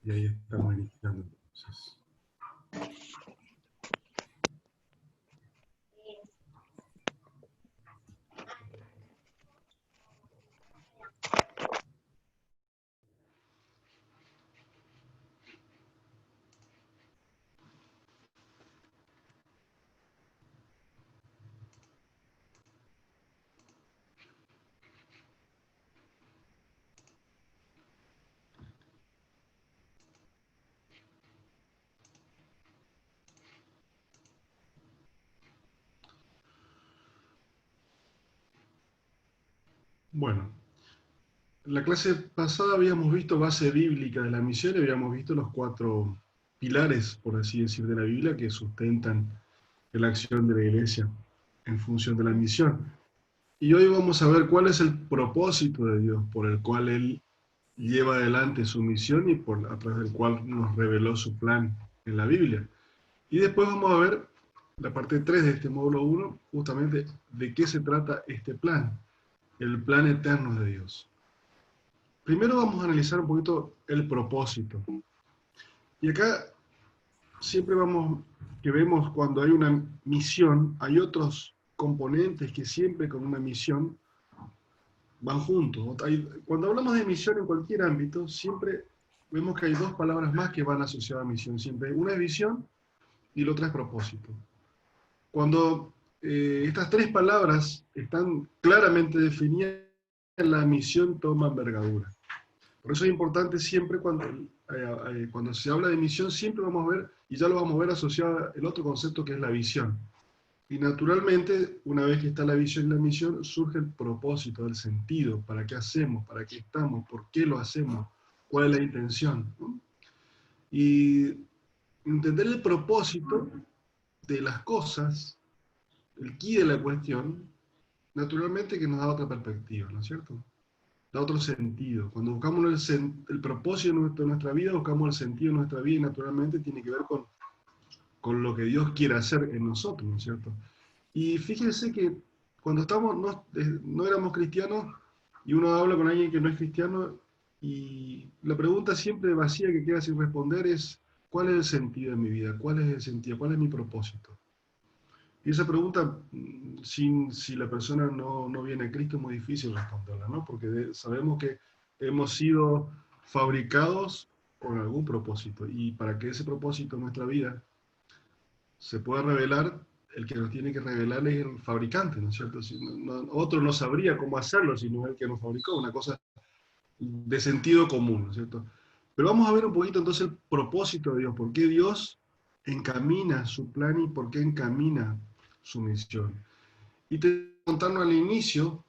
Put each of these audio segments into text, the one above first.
Y ahí estamos iniciando entonces. Bueno, en la clase pasada habíamos visto base bíblica de la misión y habíamos visto los 4 pilares, por así decir, de la Biblia que sustentan la acción de la iglesia en función de la misión. Y hoy vamos a ver cuál es el propósito de Dios por el cual Él lleva adelante su misión y a través del cual nos reveló su plan en la Biblia. Y después vamos a ver la parte 3 de este módulo 1, justamente de qué se trata este plan, el plan eterno de Dios. Primero vamos a analizar un poquito el propósito. Y acá siempre vemos cuando hay una misión, hay otros componentes que siempre con una misión van juntos. Cuando hablamos de misión en cualquier ámbito, siempre vemos que hay 2 palabras más que van asociadas a misión. Siempre una es visión y la otra es propósito. Cuando estas 3 palabras están claramente definidas, la misión toma envergadura. Por eso es importante siempre cuando se habla de misión, siempre vamos a ver, y ya lo vamos a ver asociado al otro concepto que es la visión. Y naturalmente, una vez que está la visión y la misión, surge el propósito, el sentido, para qué hacemos, para qué estamos, por qué lo hacemos, cuál es la intención, ¿no? Y entender el propósito de las cosas, el quid de la cuestión, naturalmente que nos da otra perspectiva, ¿no es cierto? Da otro sentido. Cuando buscamos el propósito de nuestra vida, buscamos el sentido de nuestra vida y naturalmente tiene que ver con lo que Dios quiere hacer en nosotros, ¿no es cierto? Y fíjense que cuando no éramos cristianos y uno habla con alguien que no es cristiano y la pregunta siempre vacía que queda sin responder es ¿cuál es el sentido de mi vida? ¿Cuál es el sentido? ¿Cuál es mi propósito? Y esa pregunta, si la persona no viene a Cristo, es muy difícil responderla, ¿no? Porque sabemos que hemos sido fabricados con algún propósito y para que ese propósito en nuestra vida se pueda revelar, el que nos tiene que revelar es el fabricante, ¿no es cierto? Si otro no sabría cómo hacerlo, sino el que nos fabricó, una cosa de sentido común, ¿no es cierto? Pero vamos a ver un poquito entonces el propósito de Dios, por qué Dios encamina su plan y por qué encamina su misión. Y te contarnos al inicio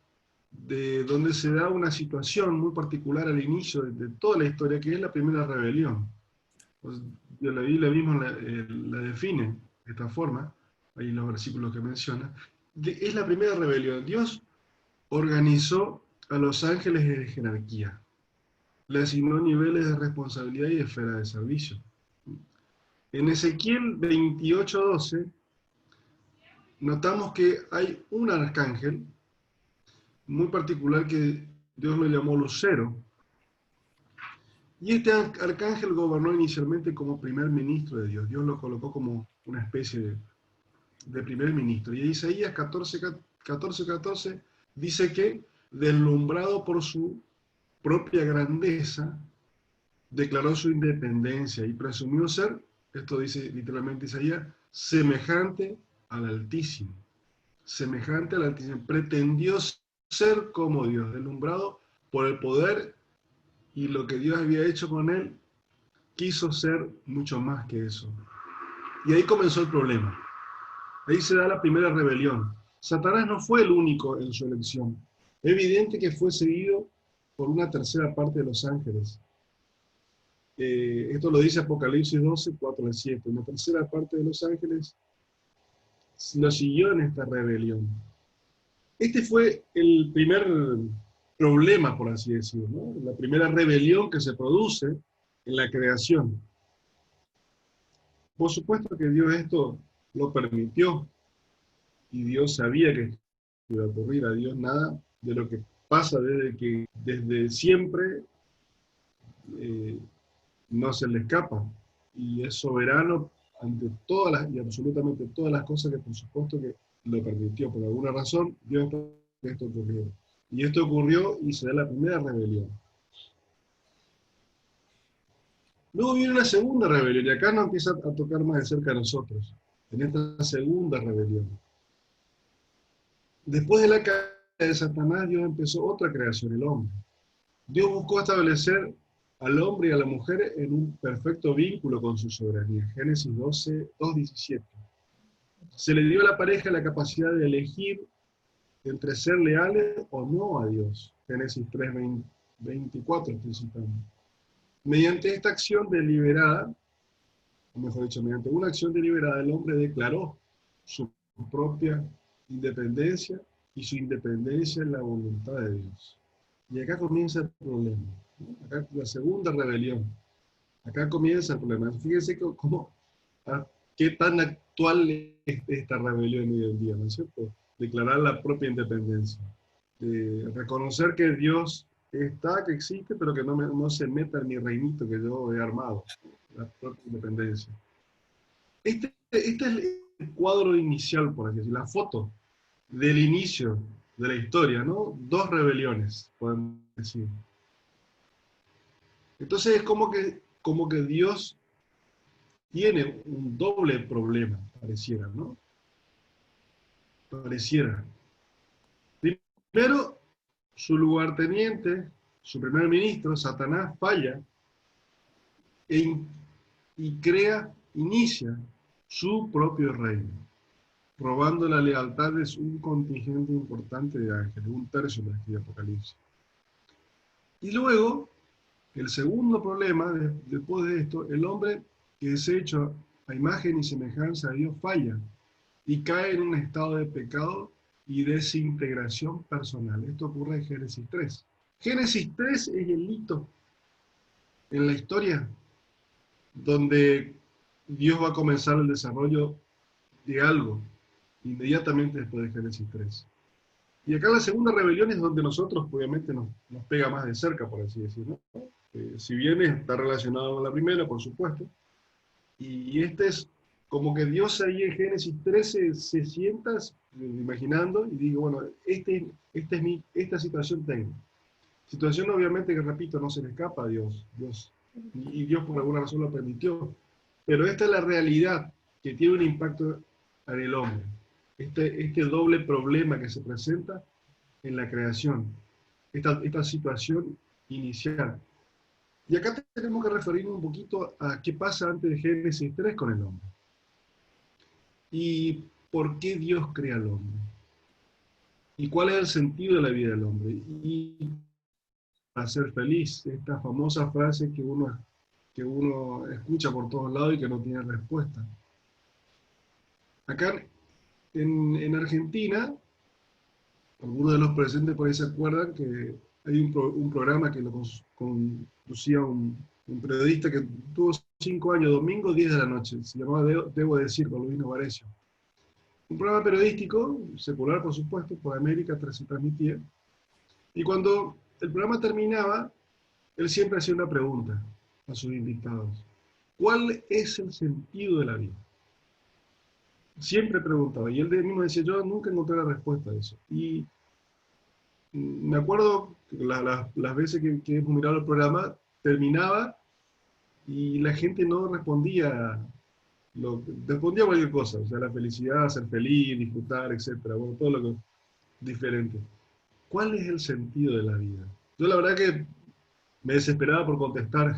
de donde se da una situación muy particular al inicio de toda la historia, que es la primera rebelión. Pues, la Biblia misma la define de esta forma, ahí en los versículos que menciona. Es la primera rebelión. Dios organizó a los ángeles en jerarquía, le asignó niveles de responsabilidad y esfera de servicio. En Ezequiel 28:12 notamos que hay un arcángel muy particular que Dios lo llamó Lucero. Y este arcángel gobernó inicialmente como primer ministro de Dios. Dios lo colocó como una especie de primer ministro. Y Isaías 14:14 dice que, deslumbrado por su propia grandeza, declaró su independencia y presumió ser, esto dice literalmente Isaías, semejante al Altísimo. Semejante al Altísimo. Pretendió ser como Dios, deslumbrado por el poder y lo que Dios había hecho con él, quiso ser mucho más que eso. Y ahí comenzó el problema. Ahí se da la primera rebelión. Satanás no fue el único en su elección. Es evidente que fue seguido por una tercera parte de los ángeles. Esto lo dice Apocalipsis 12:4-7. Una tercera parte de los ángeles lo siguió en esta rebelión. Este fue el primer problema, por así decirlo, ¿no? La primera rebelión que se produce en la creación. Por supuesto que Dios esto lo permitió y Dios sabía que iba a ocurrir. A Dios nada de lo que pasa desde siempre, eh, no se le escapa, y es soberano ante todas las, y absolutamente todas las cosas que por supuesto que lo permitió. Por alguna razón, Dios permitió que esto ocurrió. Y esto ocurrió y se da la primera rebelión. Luego viene una segunda rebelión, y acá no empieza a tocar más de cerca a nosotros, en esta segunda rebelión. Después de la caída de Satanás, Dios empezó otra creación, el hombre. Dios buscó establecer al hombre y a la mujer en un perfecto vínculo con su soberanía. Génesis 2:17. Se le dio a la pareja la capacidad de elegir entre ser leales o no a Dios. Génesis 3:24 estoy citando. Mediante esta acción deliberada, o mejor dicho, mediante una acción deliberada, el hombre declaró su propia independencia y su independencia en la voluntad de Dios. Y acá comienza el problema, ¿no? Acá la segunda rebelión. Acá comienza el problema. Fíjense qué tan actual es esta rebelión hoy en día, ¿no es cierto? Declarar la propia independencia. Reconocer que Dios está, que existe, pero que no se meta en mi reinito que yo he armado. La propia independencia. Este es el cuadro inicial, por así decirlo, la foto del inicio de la historia, ¿no? Dos rebeliones, podemos decir. Entonces es como que Dios tiene un doble problema, pareciera, ¿no? Pareciera. Primero, su lugarteniente, su primer ministro, Satanás, falla y inicia su propio reino, robando la lealtad de un contingente importante de ángeles, un tercio de este Apocalipsis. Y luego, el segundo problema, después de esto, el hombre que es hecho a imagen y semejanza de Dios falla y cae en un estado de pecado y desintegración personal. Esto ocurre en Génesis 3. Génesis 3 es el hito en la historia donde Dios va a comenzar el desarrollo de algo inmediatamente después de Génesis 3. Y acá la segunda rebelión es donde nosotros obviamente nos pega más de cerca, por así decirlo, ¿no? Si bien está relacionado con la primera, por supuesto, y este es como que Dios ahí en Génesis 13 se sienta imaginando y digo, bueno, esta situación tengo. Situación obviamente que, repito, no se le escapa a Dios, y Dios por alguna razón lo permitió, pero esta es la realidad que tiene un impacto en el hombre. Este doble problema que se presenta en la creación, esta situación inicial. Y acá tenemos que referirnos un poquito a qué pasa antes de Génesis 3 con el hombre. Y por qué Dios crea al hombre. Y cuál es el sentido de la vida del hombre. Y para ser feliz, esta famosa frase que uno escucha por todos lados y que no tiene respuesta. Acá en Argentina, algunos de los presentes por ahí se acuerdan que hay un programa que lo conducía un periodista que tuvo 5 años, domingo 10 de la noche, se llamaba Debo Decir, con Luis Novarecio. Un programa periodístico, secular por supuesto, por América se transmitía, y cuando el programa terminaba, él siempre hacía una pregunta a sus invitados. ¿Cuál es el sentido de la vida? Siempre preguntaba, y él mismo decía, yo nunca encontré la respuesta a eso. Y me acuerdo que las veces que hemos mirado el programa, terminaba y la gente no respondía, respondía cualquier cosa, o sea, la felicidad, ser feliz, disfrutar, etc. Bueno, todo lo que es diferente. ¿Cuál es el sentido de la vida? Yo la verdad que me desesperaba por contestar,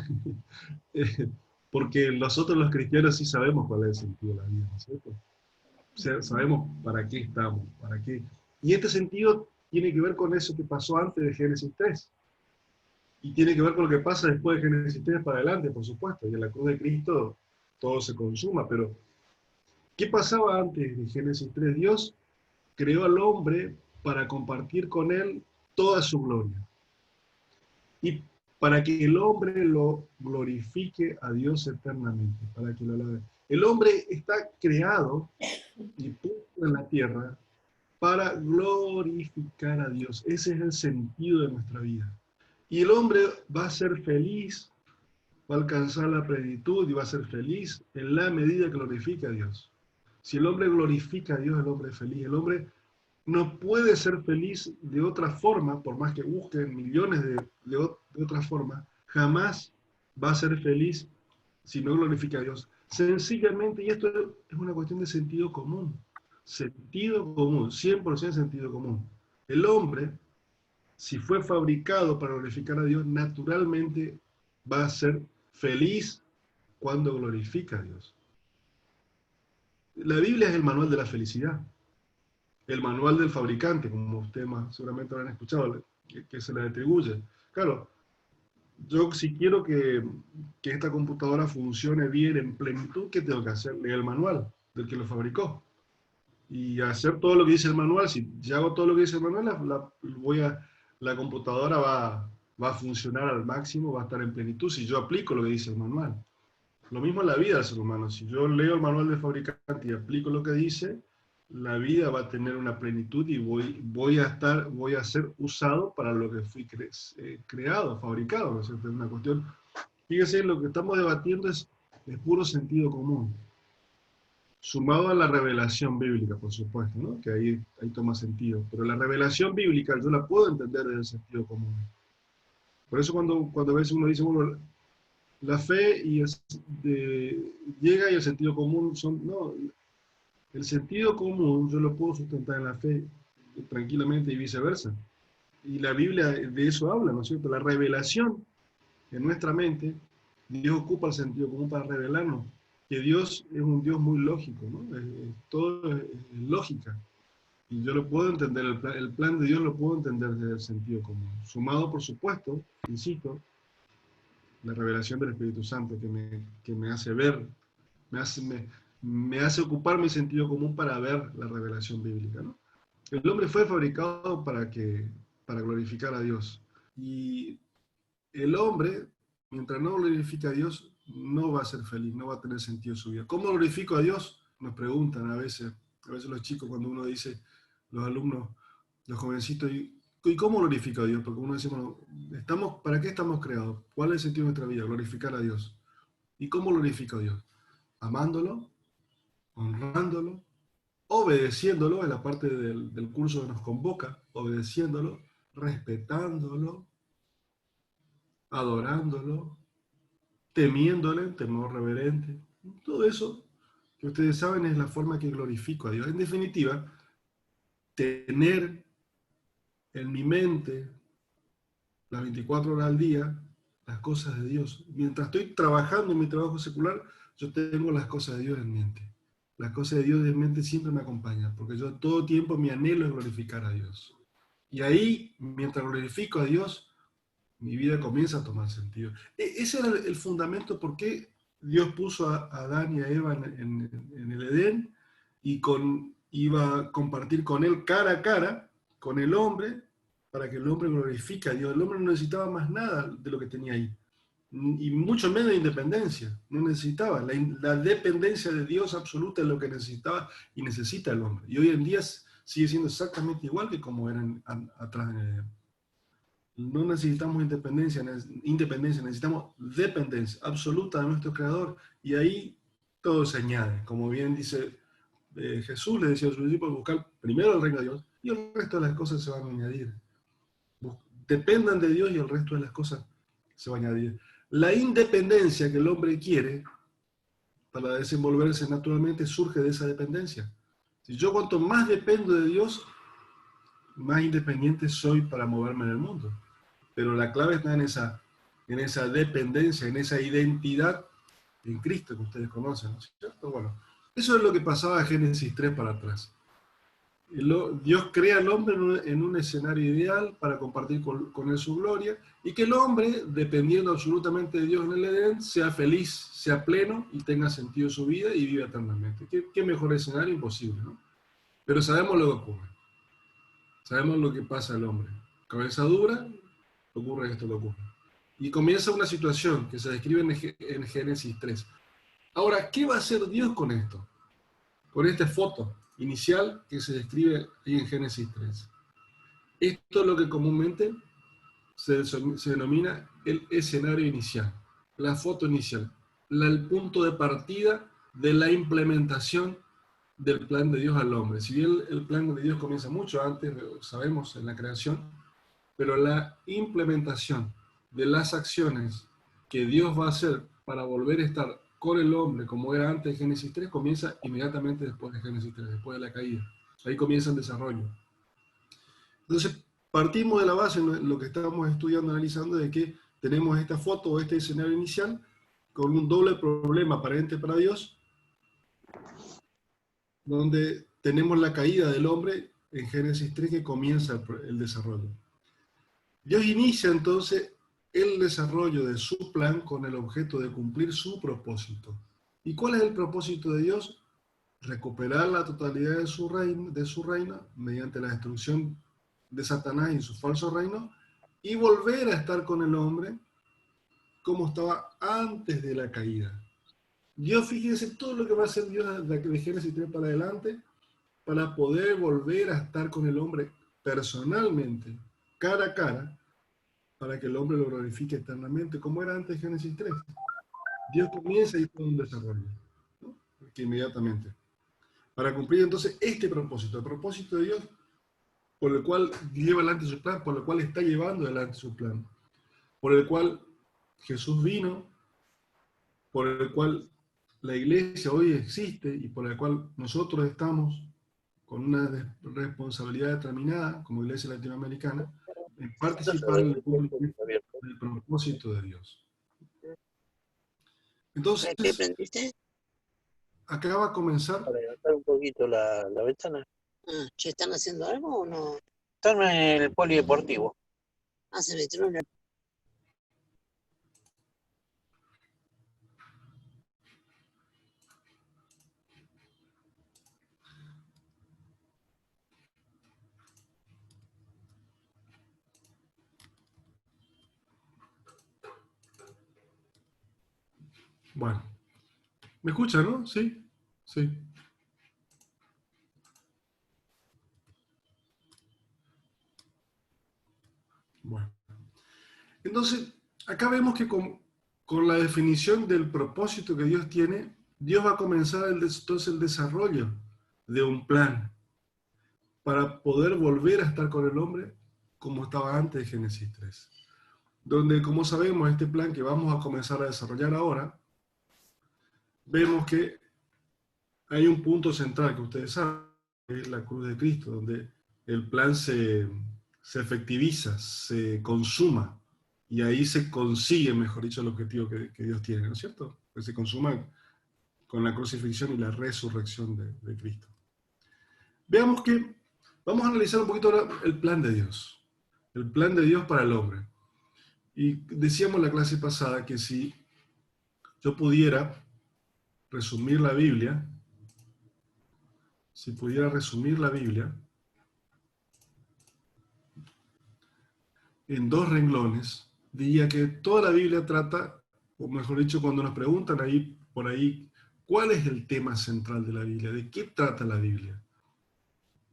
porque nosotros los cristianos sí sabemos cuál es el sentido de la vida, ¿no es cierto? O sea, sabemos para qué estamos, para qué. Y este sentido tiene que ver con eso que pasó antes de Génesis 3. Y tiene que ver con lo que pasa después de Génesis 3 para adelante, por supuesto. Y en la cruz de Cristo todo se consuma. Pero, ¿qué pasaba antes de Génesis 3? Dios creó al hombre para compartir con él toda su gloria. Y para que el hombre lo glorifique a Dios eternamente. Para que lo alabe. El hombre está creado y puesto en la tierra para glorificar a Dios. Ese es el sentido de nuestra vida. Y el hombre va a ser feliz va a alcanzar la plenitud y va a ser feliz en la medida que glorifica a Dios. Si el hombre glorifica a Dios, el hombre es feliz. El hombre no puede ser feliz de otra forma, por más que busque millones de otras formas, jamás va a ser feliz si no glorifica a Dios. Sencillamente, y esto es una cuestión de sentido común, 100% sentido común. El hombre, si fue fabricado para glorificar a Dios, naturalmente va a ser feliz cuando glorifica a Dios. La Biblia es el manual de la felicidad, el manual del fabricante, como ustedes seguramente habrán escuchado, que se le atribuye. Claro, yo si quiero que esta computadora funcione bien en plenitud, ¿qué tengo que hacer? Leer el manual del que lo fabricó. Y hacer todo lo que dice el manual. Si ya hago todo lo que dice el manual, la computadora va a funcionar al máximo, va a estar en plenitud si yo aplico lo que dice el manual. Lo mismo en la vida del ser humano. Si yo leo el manual del fabricante y aplico lo que dice, la vida va a tener una plenitud y voy a ser usado para lo que fui creado, fabricado. ¿No es cierto? Es una cuestión. Fíjese, lo que estamos debatiendo es puro sentido común, sumado a la revelación bíblica, por supuesto, ¿no? Que ahí toma sentido. Pero la revelación bíblica yo la puedo entender desde el sentido común. Por eso cuando a veces uno dice, bueno, la fe llega y el sentido común son... No, el sentido común yo lo puedo sustentar en la fe tranquilamente y viceversa. Y la Biblia de eso habla, ¿no es cierto? La revelación en nuestra mente, Dios ocupa el sentido común para revelarnos que Dios es un Dios muy lógico, ¿no? Todo es lógica. Y yo lo puedo entender, el plan de Dios lo puedo entender desde el sentido común. Sumado, por supuesto, insisto, la revelación del Espíritu Santo que me hace ver, me hace ocupar mi sentido común para ver la revelación bíblica, ¿no? El hombre fue fabricado para glorificar a Dios. Y el hombre, mientras no glorifica a Dios, no va a ser feliz, no va a tener sentido su vida. ¿Cómo glorifico a Dios? Nos preguntan a veces los chicos cuando uno dice, los alumnos, los jovencitos, ¿y cómo glorifico a Dios? Porque uno dice, bueno, ¿para qué estamos creados? ¿Cuál es el sentido de nuestra vida? Glorificar a Dios. ¿Y cómo glorifico a Dios? Amándolo, honrándolo, obedeciéndolo, en la parte del curso que nos convoca, obedeciéndolo, respetándolo, adorándolo, temiéndole, temor reverente. Todo eso que ustedes saben es la forma que glorifico a Dios. En definitiva, tener en mi mente las 24 horas al día las cosas de Dios. Mientras estoy trabajando en mi trabajo secular, yo tengo las cosas de Dios en mente. Las cosas de Dios en mente siempre me acompañan, porque yo todo tiempo mi anhelo es glorificar a Dios. Y ahí, mientras glorifico a Dios, mi vida comienza a tomar sentido. Ese era el fundamento por qué Dios puso a Adán y a Eva en el Edén y iba a compartir con él cara a cara, con el hombre, para que el hombre glorifique a Dios. El hombre no necesitaba más nada de lo que tenía ahí, y mucho menos de independencia. No necesitaba. La dependencia de Dios absoluta es lo que necesitaba y necesita el hombre. Y hoy en día sigue siendo exactamente igual que como eran atrás en el Edén. No necesitamos independencia, necesitamos dependencia absoluta de nuestro Creador. Y ahí todo se añade. Como bien dice Jesús, le decía a sus discípulos, buscar primero el reino de Dios y el resto de las cosas se van a añadir. Dependan de Dios y el resto de las cosas se van a añadir. La independencia que el hombre quiere para desenvolverse naturalmente surge de esa dependencia. Si yo cuanto más dependo de Dios, más independiente soy para moverme en el mundo. Pero la clave está en esa dependencia, en esa identidad en Cristo que ustedes conocen, ¿no es cierto? Bueno, eso es lo que pasaba a Génesis 3 para atrás. Dios crea al hombre en un escenario ideal para compartir con él su gloria, y que el hombre, dependiendo absolutamente de Dios en el Edén, sea feliz, sea pleno y tenga sentido su vida y viva eternamente. ¿Qué mejor escenario? Imposible, ¿no? Pero sabemos lo que ocurre. Sabemos lo que pasa al hombre. Cabeza dura, ocurre esto, lo ocurre. Y comienza una situación que se describe en Génesis 3. Ahora, ¿qué va a hacer Dios con esto? Con esta foto inicial que se describe ahí en Génesis 3. Esto es lo que comúnmente se denomina el escenario inicial. la foto inicial, el punto de partida de la implementación del plan de Dios al hombre. Si bien el plan de Dios comienza mucho antes, sabemos, en la creación, pero la implementación de las acciones que Dios va a hacer para volver a estar con el hombre como era antes de Génesis 3 comienza inmediatamente después de Génesis 3, después de la caída. Ahí comienza el desarrollo. Entonces, partimos de la base en lo que estábamos estudiando, analizando, de que tenemos esta foto o este escenario inicial con un doble problema aparente para Dios, donde tenemos la caída del hombre en Génesis 3 que comienza el desarrollo. Dios inicia entonces el desarrollo de su plan con el objeto de cumplir su propósito. ¿Y cuál es el propósito de Dios? Recuperar la totalidad de su reino mediante la destrucción de Satanás y su falso reino y volver a estar con el hombre como estaba antes de la caída. Dios, fíjese todo lo que va a hacer Dios de Génesis 3 para adelante para poder volver a estar con el hombre personalmente, cara a cara, para que el hombre lo glorifique eternamente, como era antes de Génesis 3. Dios comienza ahí todo un desarrollo, ¿no? Que inmediatamente. Para cumplir entonces este propósito, el propósito de Dios, por el cual lleva adelante su plan, por el cual está llevando adelante su plan, por el cual Jesús vino, por el cual la iglesia hoy existe y por el cual nosotros estamos con una responsabilidad determinada como iglesia latinoamericana en participar en el cumplimiento del propósito de Dios. Entonces, ¿Qué aprendiste? acá va a comenzar. Para levantar un poquito la ventana. Ah, ¿ya están haciendo algo o no? Están en el polideportivo. Ah, se metieron en el... Bueno, ¿me escucha, no? Sí, sí. Bueno, entonces, acá vemos que con la definición del propósito que Dios tiene, Dios va a comenzar entonces el desarrollo de un plan para poder volver a estar con el hombre como estaba antes de Génesis 3. Donde, como sabemos, este plan que vamos a comenzar a desarrollar ahora, vemos que hay un punto central que ustedes saben, que es la cruz de Cristo, donde el plan se efectiviza, se consuma, y ahí se consigue, mejor dicho, el objetivo que Dios tiene, ¿no es cierto? Que se consuma con la crucifixión y la resurrección de Cristo. Veamos que vamos a analizar un poquito ahora el plan de Dios para el hombre. Y decíamos en la clase pasada que si yo pudiera resumir la Biblia, en 2 renglones, diría que toda la Biblia trata, o mejor dicho, cuando nos preguntan ahí por ahí, ¿cuál es el tema central de la Biblia? ¿De qué trata la Biblia?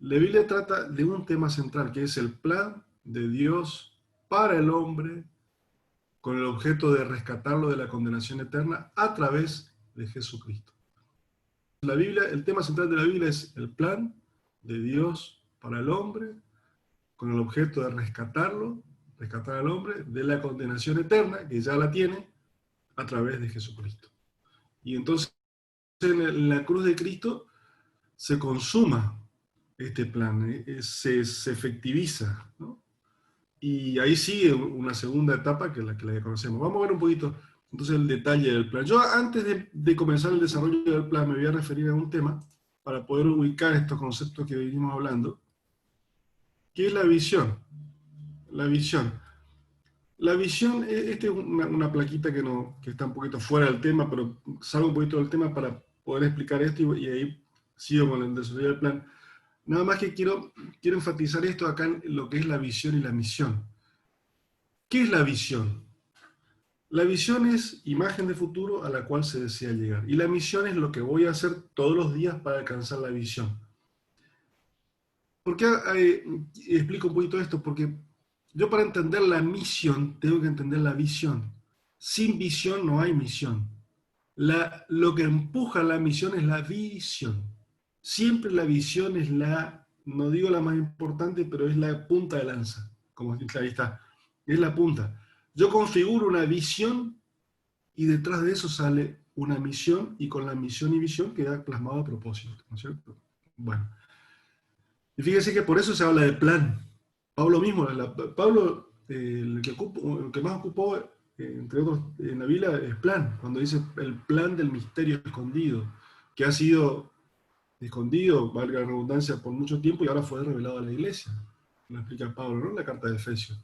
La Biblia trata de un tema central, que es el plan de Dios para el hombre, con el objeto de rescatarlo de la condenación eterna a través de Jesucristo. La Biblia, el tema central de la Biblia es el plan de Dios para el hombre, con el objeto de rescatar al hombre de la condenación eterna, que ya la tiene, a través de Jesucristo. Y entonces en la cruz de Cristo se consuma este plan, se efectiviza, ¿no? Y ahí sigue una segunda etapa que la que conocemos. Vamos a ver un poquito entonces el detalle del plan. Yo antes de comenzar el desarrollo del plan me voy a referir a un tema para poder ubicar estos conceptos que venimos hablando, que es la visión. La visión. La visión, esta es una plaquita que está un poquito fuera del tema, pero salgo un poquito del tema para poder explicar esto y ahí sigo con el desarrollo del plan. Nada más que quiero enfatizar esto acá en lo que es la visión y la misión. ¿Qué es la visión? La visión es imagen de futuro a la cual se desea llegar. Y la misión es lo que voy a hacer todos los días para alcanzar la visión. ¿Por qué explico un poquito esto? Porque yo para entender la misión tengo que entender la visión. Sin visión no hay misión. Lo que empuja la misión es la visión. Siempre la visión es no digo la más importante, pero es la punta de lanza. Como ahí está, es la punta. Yo configuro una visión y detrás de eso sale una misión, y con la misión y visión queda plasmado a propósito, ¿no es cierto? Bueno, y fíjense que por eso se habla de plan. Pablo mismo, Pablo, el que más ocupó, entre otros, en la Biblia, es plan, cuando dice el plan del misterio escondido, que ha sido escondido, valga la redundancia, por mucho tiempo y ahora fue revelado a la iglesia. Lo explica Pablo, ¿no? En la carta de Efesios.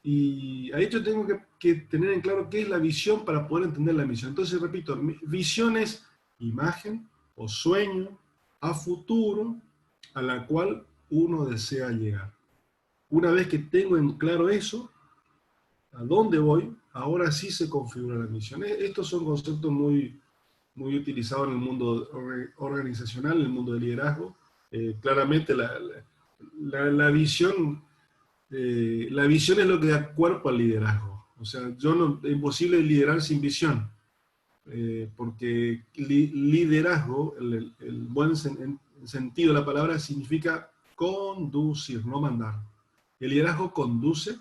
Y ahí yo tengo que tener en claro qué es la visión para poder entender la misión. Entonces, repito, visión es imagen o sueño a futuro a la cual uno desea llegar. Una vez que tengo en claro eso, a dónde voy, ahora sí se configura la misión. Estos son conceptos muy, muy utilizados en el mundo organizacional, en el mundo del liderazgo. Claramente la visión... la visión es lo que da cuerpo al liderazgo. O sea, es imposible liderar sin visión, porque liderazgo, el buen sentido de la palabra, significa conducir, no mandar. El liderazgo conduce,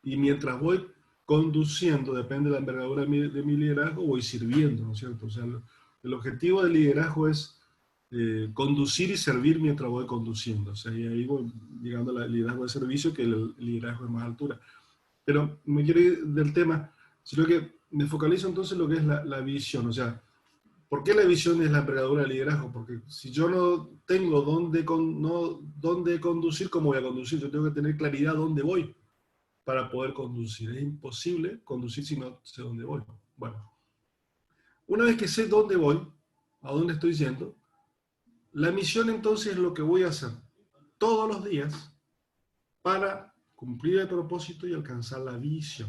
y mientras voy conduciendo, depende de la envergadura de mi liderazgo, voy sirviendo, ¿no es cierto? O sea, el objetivo del liderazgo es conducir y servir mientras voy conduciendo. O sea, y ahí voy llegando al liderazgo de servicio, que el liderazgo de más altura. Pero me quiero ir del tema, sino que me focalizo entonces en lo que es la visión. O sea, ¿por qué la visión es la envergadura del liderazgo? Porque si yo no tengo dónde conducir, ¿cómo voy a conducir? Yo tengo que tener claridad dónde voy para poder conducir. Es imposible conducir si no sé dónde voy. Bueno, una vez que sé dónde voy, a dónde estoy yendo, la misión entonces es lo que voy a hacer todos los días para cumplir el propósito y alcanzar la visión.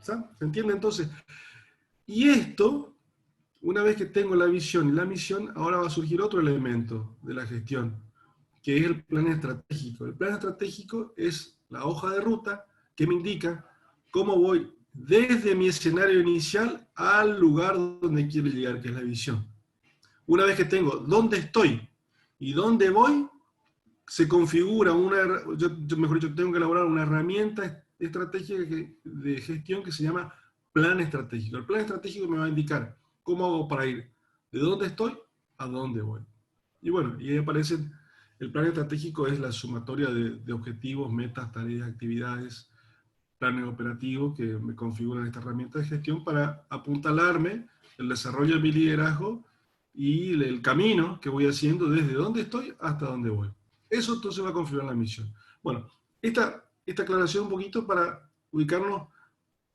¿Se entiende entonces? Y esto, una vez que tengo la visión y la misión, ahora va a surgir otro elemento de la gestión, que es el plan estratégico. El plan estratégico es la hoja de ruta que me indica cómo voy desde mi escenario inicial al lugar donde quiero llegar, que es la visión. Una vez que tengo dónde estoy y dónde voy, se configura mejor dicho, tengo que elaborar una herramienta estratégica de gestión que se llama plan estratégico. El plan estratégico me va a indicar cómo hago para ir de dónde estoy a dónde voy. Y bueno, y ahí aparecen, el plan estratégico es la sumatoria de objetivos, metas, tareas, actividades, planes operativos que me configuran esta herramienta de gestión para apuntalarme el desarrollo de mi liderazgo y el camino que voy haciendo desde dónde estoy hasta dónde voy. Eso entonces va a configurar la misión. Bueno, esta aclaración un poquito para ubicarnos.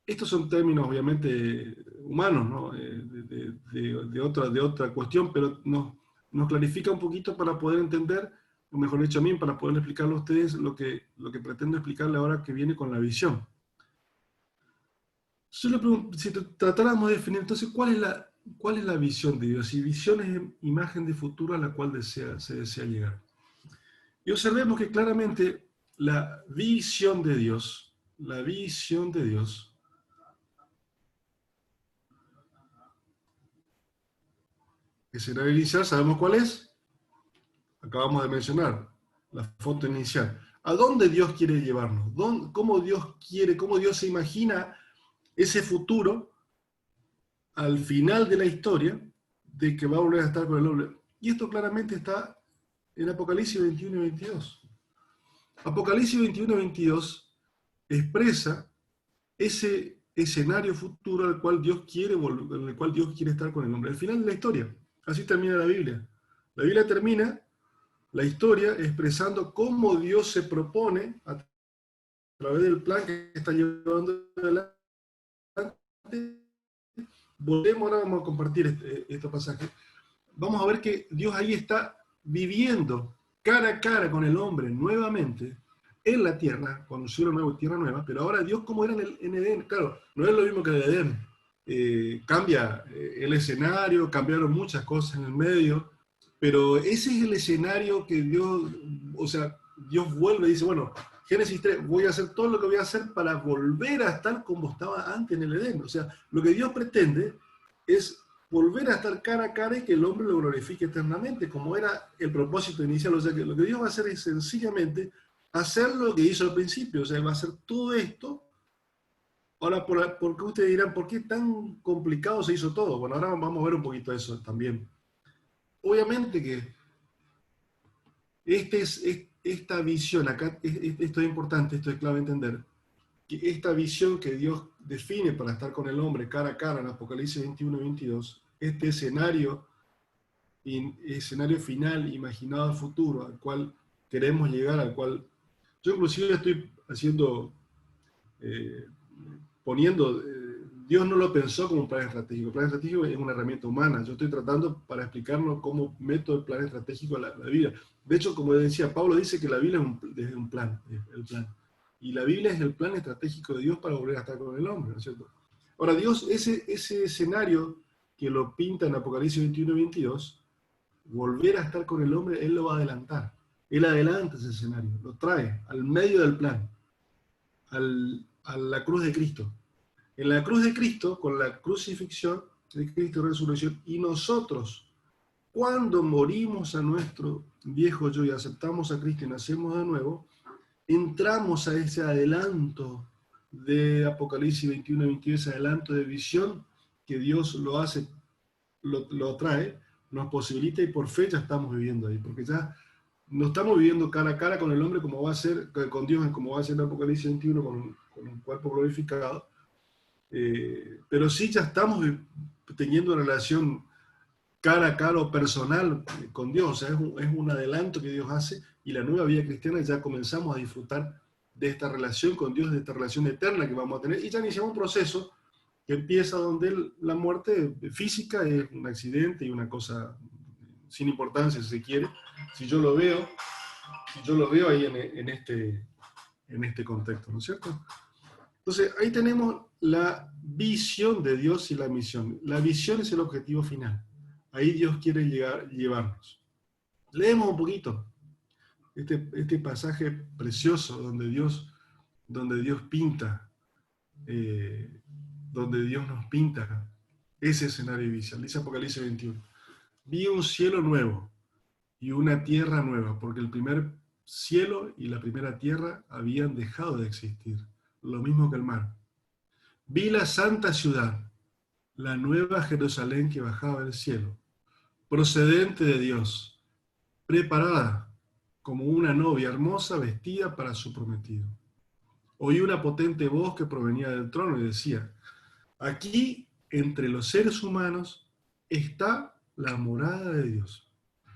Estos son términos obviamente humanos, ¿no? de otra cuestión, pero nos clarifica un poquito para poder entender, o mejor dicho a mí, para poder explicarle a ustedes lo que pretendo explicarle ahora que viene con la visión. Yo le pregunto, si tratáramos de definir entonces cuál es la visión de Dios, y visión es imagen de futuro a la cual se desea llegar. Y observemos que claramente la visión de Dios, que será inicial, ¿sabemos cuál es? Acabamos de mencionar, la foto inicial. ¿A dónde Dios quiere llevarnos? ¿Cómo Dios se imagina ese futuro al final de la historia de que va a volver a estar con el hombre? Y esto claramente está en Apocalipsis 21 y 22. Apocalipsis 21 y 22 expresa ese escenario futuro al cual Dios quiere en el cual Dios quiere estar con el hombre. Al final de la historia. Así termina la Biblia. La Biblia termina la historia expresando cómo Dios se propone a través del plan que está llevando adelante. Ahora vamos a compartir este pasaje. Vamos a ver que Dios ahí está viviendo cara a cara con el hombre nuevamente en la tierra, con un cielo nuevo y tierra nueva, pero ahora Dios como era en Edén, claro, no es lo mismo que en Edén. Cambia el escenario, cambiaron muchas cosas en el medio, pero ese es el escenario que Dios vuelve y dice, bueno, Génesis 3, voy a hacer todo lo que voy a hacer para volver a estar como estaba antes en el Edén. O sea, lo que Dios pretende es volver a estar cara a cara y que el hombre lo glorifique eternamente, como era el propósito inicial. O sea, que lo que Dios va a hacer es sencillamente hacer lo que hizo al principio. O sea, va a hacer todo esto. Ahora, ¿por qué ustedes dirán, por qué tan complicado se hizo todo? Bueno, ahora vamos a ver un poquito eso también. Obviamente que esta visión, acá, esto es importante, esto es clave entender, que esta visión que Dios define para estar con el hombre cara a cara en Apocalipsis 21 y 22, este escenario final, imaginado al futuro, al cual queremos llegar, al cual yo inclusive estoy haciendo, poniendo, Dios no lo pensó como un plan estratégico. El plan estratégico es una herramienta humana. Yo estoy tratando para explicarnos cómo meto el plan estratégico a la Biblia. De hecho, como decía, Pablo dice que la Biblia es un plan, el plan. Y la Biblia es el plan estratégico de Dios para volver a estar con el hombre, ¿no es cierto? Ahora, Dios, ese escenario que lo pinta en Apocalipsis 21 y 22, volver a estar con el hombre, Él lo va a adelantar. Él adelanta ese escenario, lo trae al medio del plan, a la cruz de Cristo. En la cruz de Cristo, con la crucifixión de Cristo y resurrección, y nosotros, cuando morimos a nuestro viejo yo y aceptamos a Cristo y nacemos de nuevo, entramos a ese adelanto de Apocalipsis 21 y 22, ese adelanto de visión que Dios lo hace, lo trae, nos posibilita y por fe ya estamos viviendo ahí, porque ya no estamos viviendo cara a cara con el hombre como va a ser, con Dios como va a ser en Apocalipsis 21 con un cuerpo glorificado, pero sí ya estamos teniendo una relación cara a cara o personal con Dios. O sea, es un adelanto que Dios hace y la nueva vida cristiana ya comenzamos a disfrutar de esta relación con Dios, de esta relación eterna que vamos a tener, y ya iniciamos un proceso que empieza donde la muerte física es un accidente y una cosa sin importancia, si se quiere, si yo lo veo ahí en este contexto, ¿no es cierto? Entonces, ahí tenemos la visión de Dios y la misión. La visión es el objetivo final. Ahí Dios quiere llevarnos. Leemos un poquito este pasaje precioso donde Dios pinta, donde Dios nos pinta ese escenario visual. Dice Apocalipsis 21. Vi un cielo nuevo y una tierra nueva, porque el primer cielo y la primera tierra habían dejado de existir, lo mismo que el mar. Vi la santa ciudad, la nueva Jerusalén que bajaba del cielo, procedente de Dios, preparada como una novia hermosa vestida para su prometido. Oí una potente voz que provenía del trono y decía, aquí entre los seres humanos está la morada de Dios.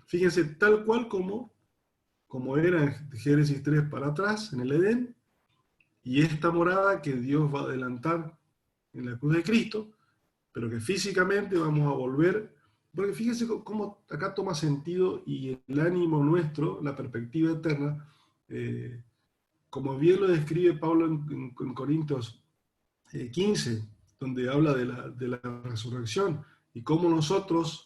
Fíjense, tal cual como era en Génesis 3 para atrás, en el Edén, y esta morada que Dios va a adelantar en la cruz de Cristo, pero que físicamente vamos a volver, porque fíjense cómo acá toma sentido y el ánimo nuestro, la perspectiva eterna, como bien lo describe Pablo en Corintios 15, donde habla de la resurrección, y cómo nosotros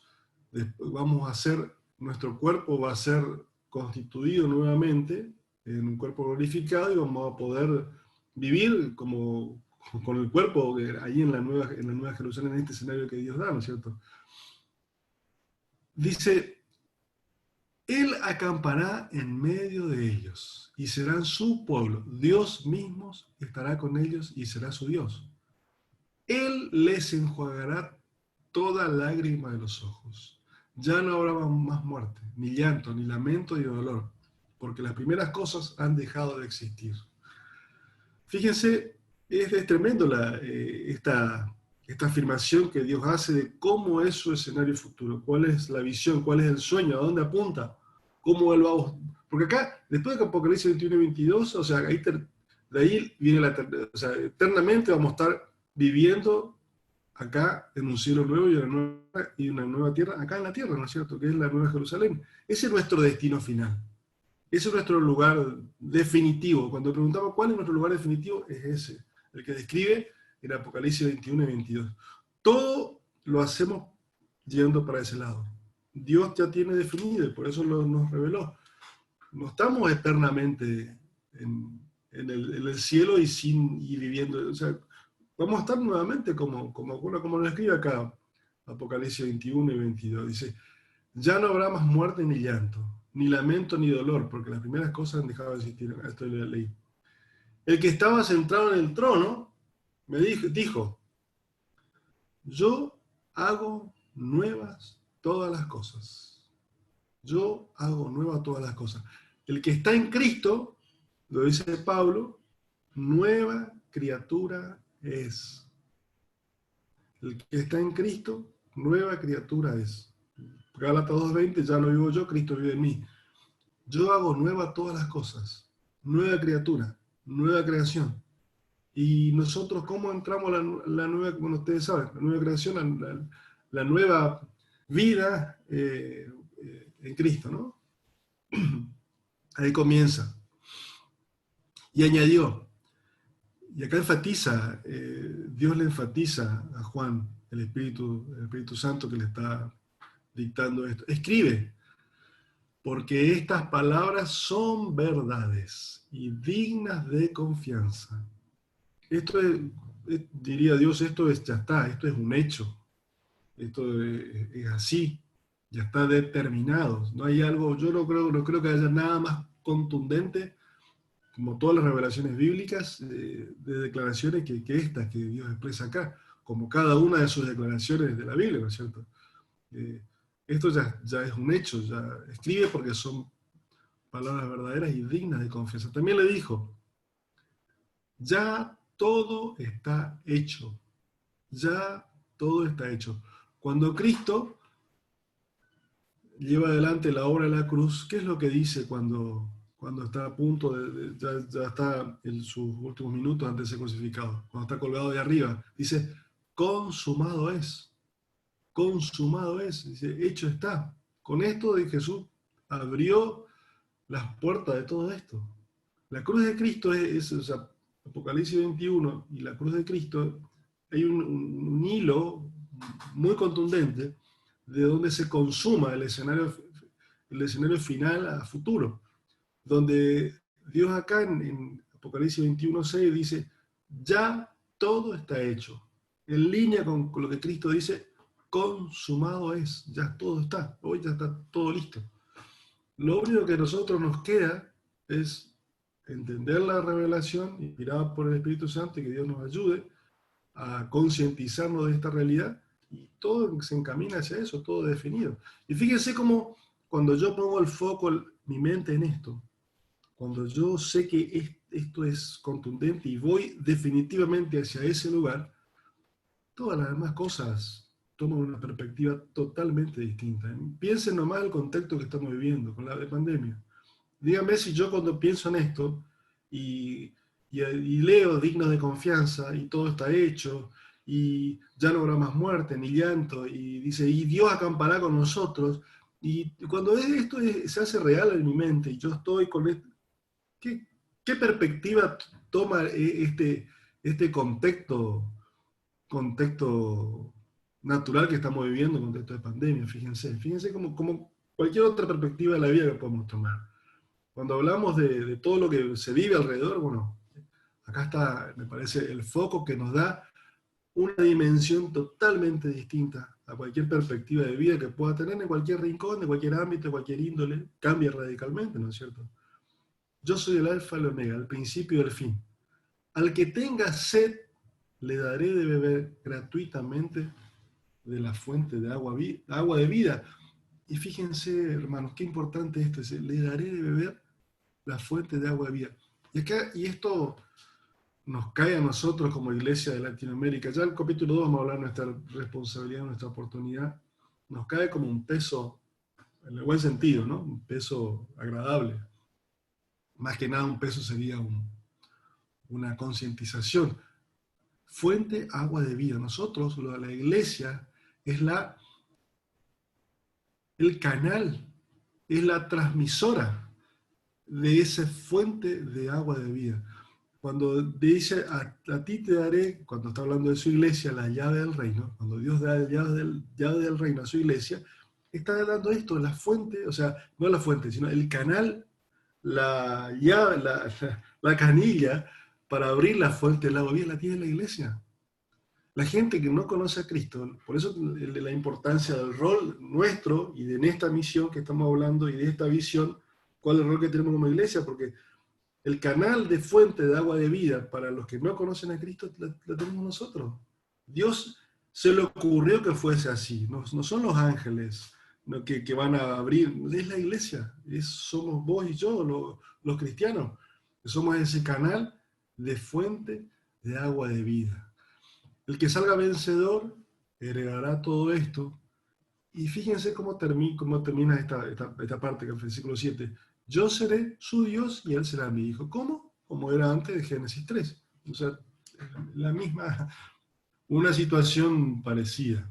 vamos a ser, nuestro cuerpo va a ser constituido nuevamente en un cuerpo glorificado y vamos a poder vivir como con el cuerpo ahí en la nueva Jerusalén, en este escenario que Dios da, ¿no es cierto? Dice, Él acampará en medio de ellos y serán su pueblo. Dios mismo estará con ellos y será su Dios. Él les enjuagará toda lágrima de los ojos. Ya no habrá más muerte, ni llanto, ni lamento, ni dolor, porque las primeras cosas han dejado de existir. Fíjense, es tremendo esta afirmación que Dios hace de cómo es su escenario futuro, cuál es la visión, cuál es el sueño, a dónde apunta, cómo Él va a... Porque acá, después de Apocalipsis 21 y 22, o sea, de ahí viene o sea, eternamente vamos a estar viviendo acá en un cielo nuevo y una nueva tierra, acá en la tierra, ¿no es cierto? Que es la nueva Jerusalén. Ese es nuestro destino final. Ese es nuestro lugar definitivo. Cuando preguntamos cuál es nuestro lugar definitivo, es ese, el que describe en Apocalipsis 21 y 22. Todo lo hacemos yendo para ese lado. Dios ya tiene definido y por eso nos reveló. No estamos eternamente en el cielo y viviendo. O sea, vamos a estar nuevamente como lo escribe acá, Apocalipsis 21 y 22. Dice, ya no habrá más muerte ni llanto, ni lamento ni dolor, porque las primeras cosas han dejado de existir. Esto lo leí. El que estaba sentado en el trono me dijo, yo hago nuevas todas las cosas. Yo hago nuevas todas las cosas. El que está en Cristo, lo dice Pablo, nueva criatura es. El que está en Cristo, nueva criatura es. Gálatas 2:20, ya no vivo yo, Cristo vive en mí. Yo hago nueva todas las cosas. Nueva criatura, nueva creación. Y nosotros, ¿cómo entramos a la nueva, bueno, ustedes saben, la nueva creación, la nueva vida en Cristo, ¿no? Ahí comienza. Y añadió, y acá enfatiza, Dios le enfatiza a Juan, el Espíritu Santo que le está dictando esto. Escribe, porque estas palabras son verdades y dignas de confianza. Esto es, diría Dios, ya está, esto es un hecho. Esto es así, ya está determinado. No hay algo, yo no creo que haya nada más contundente, como todas las revelaciones bíblicas, de declaraciones que estas que Dios expresa acá, como cada una de sus declaraciones de la Biblia, ¿no es cierto? Esto ya es un hecho, ya escribe porque son palabras verdaderas y dignas de confianza. También le dijo, ya todo está hecho, ya todo está hecho. Cuando Cristo lleva adelante la obra de la cruz, ¿qué es lo que dice cuando está a punto ya está en sus últimos minutos antes de ser crucificado? Cuando está colgado de arriba, dice, consumado es. Consumado es, dice, hecho está. Con esto de Jesús abrió las puertas de todo esto. La cruz de Cristo o sea, Apocalipsis 21 y la cruz de Cristo, hay un hilo muy contundente de donde se consuma el escenario final a futuro, donde Dios acá en Apocalipsis 21:6 dice, ya todo está hecho, en línea con lo que Cristo dice, consumado es, ya todo está, hoy ya está todo listo. Lo único que a nosotros nos queda es entender la revelación inspirada por el Espíritu Santo y que Dios nos ayude a concientizarnos de esta realidad y todo se encamina hacia eso, todo definido. Y fíjense cómo cuando yo pongo el foco, mi mente en esto, cuando yo sé que esto es contundente y voy definitivamente hacia ese lugar, todas las demás cosas toman una perspectiva totalmente distinta. Piensen nomás el contexto que estamos viviendo con la pandemia. Díganme si yo cuando pienso en esto y leo dignos de confianza y todo está hecho y ya no habrá más muerte ni llanto y dice, y Dios acampará con nosotros, y cuando esto se hace real en mi mente y yo estoy con esto, ¿qué perspectiva toma este contexto natural que estamos viviendo, contexto de pandemia? Fíjense como cualquier otra perspectiva de la vida que podemos tomar. Cuando hablamos de todo lo que se vive alrededor, bueno, acá está, me parece, el foco que nos da una dimensión totalmente distinta a cualquier perspectiva de vida que pueda tener en cualquier rincón, de cualquier ámbito, de cualquier índole, cambia radicalmente, ¿no es cierto? Yo soy el alfa y el omega, el principio y el fin. Al que tenga sed, le daré de beber gratuitamente de la fuente de agua de vida. Y fíjense, hermanos, qué importante esto es, le daré de beber la fuente de agua de vida. Y esto nos cae a nosotros como iglesia de Latinoamérica. Ya en el capítulo 2 vamos a hablar de nuestra responsabilidad, nuestra oportunidad. Nos cae como un peso, en el buen sentido, ¿no? Un peso agradable. Más que nada un peso sería una concientización. Fuente, agua de vida. Nosotros, la iglesia, es el canal, es la transmisora de esa fuente de agua de vida. Cuando dice, a ti te daré, cuando está hablando de su iglesia, la llave del reino, cuando Dios da la llave del reino a su iglesia, está dando esto, la fuente, o sea, no la fuente, sino el canal la canilla para abrir la fuente del agua de vida la tiene la iglesia. La gente que no conoce a Cristo, por eso la importancia del rol nuestro y de en esta misión que estamos hablando y de esta visión, cuál es el rol que tenemos como iglesia, porque el canal de fuente de agua de vida para los que no conocen a Cristo la tenemos nosotros. Dios se le ocurrió que fuese así, no son los ángeles que van a abrir, es la iglesia, somos vos y yo, los cristianos, que somos ese canal de fuente de agua de vida. El que salga vencedor heredará todo esto. Y fíjense cómo termina esta parte, que es el versículo 7. Yo seré su Dios y él será mi hijo. ¿Cómo? Como era antes de Génesis 3. O sea, la misma, una situación parecida.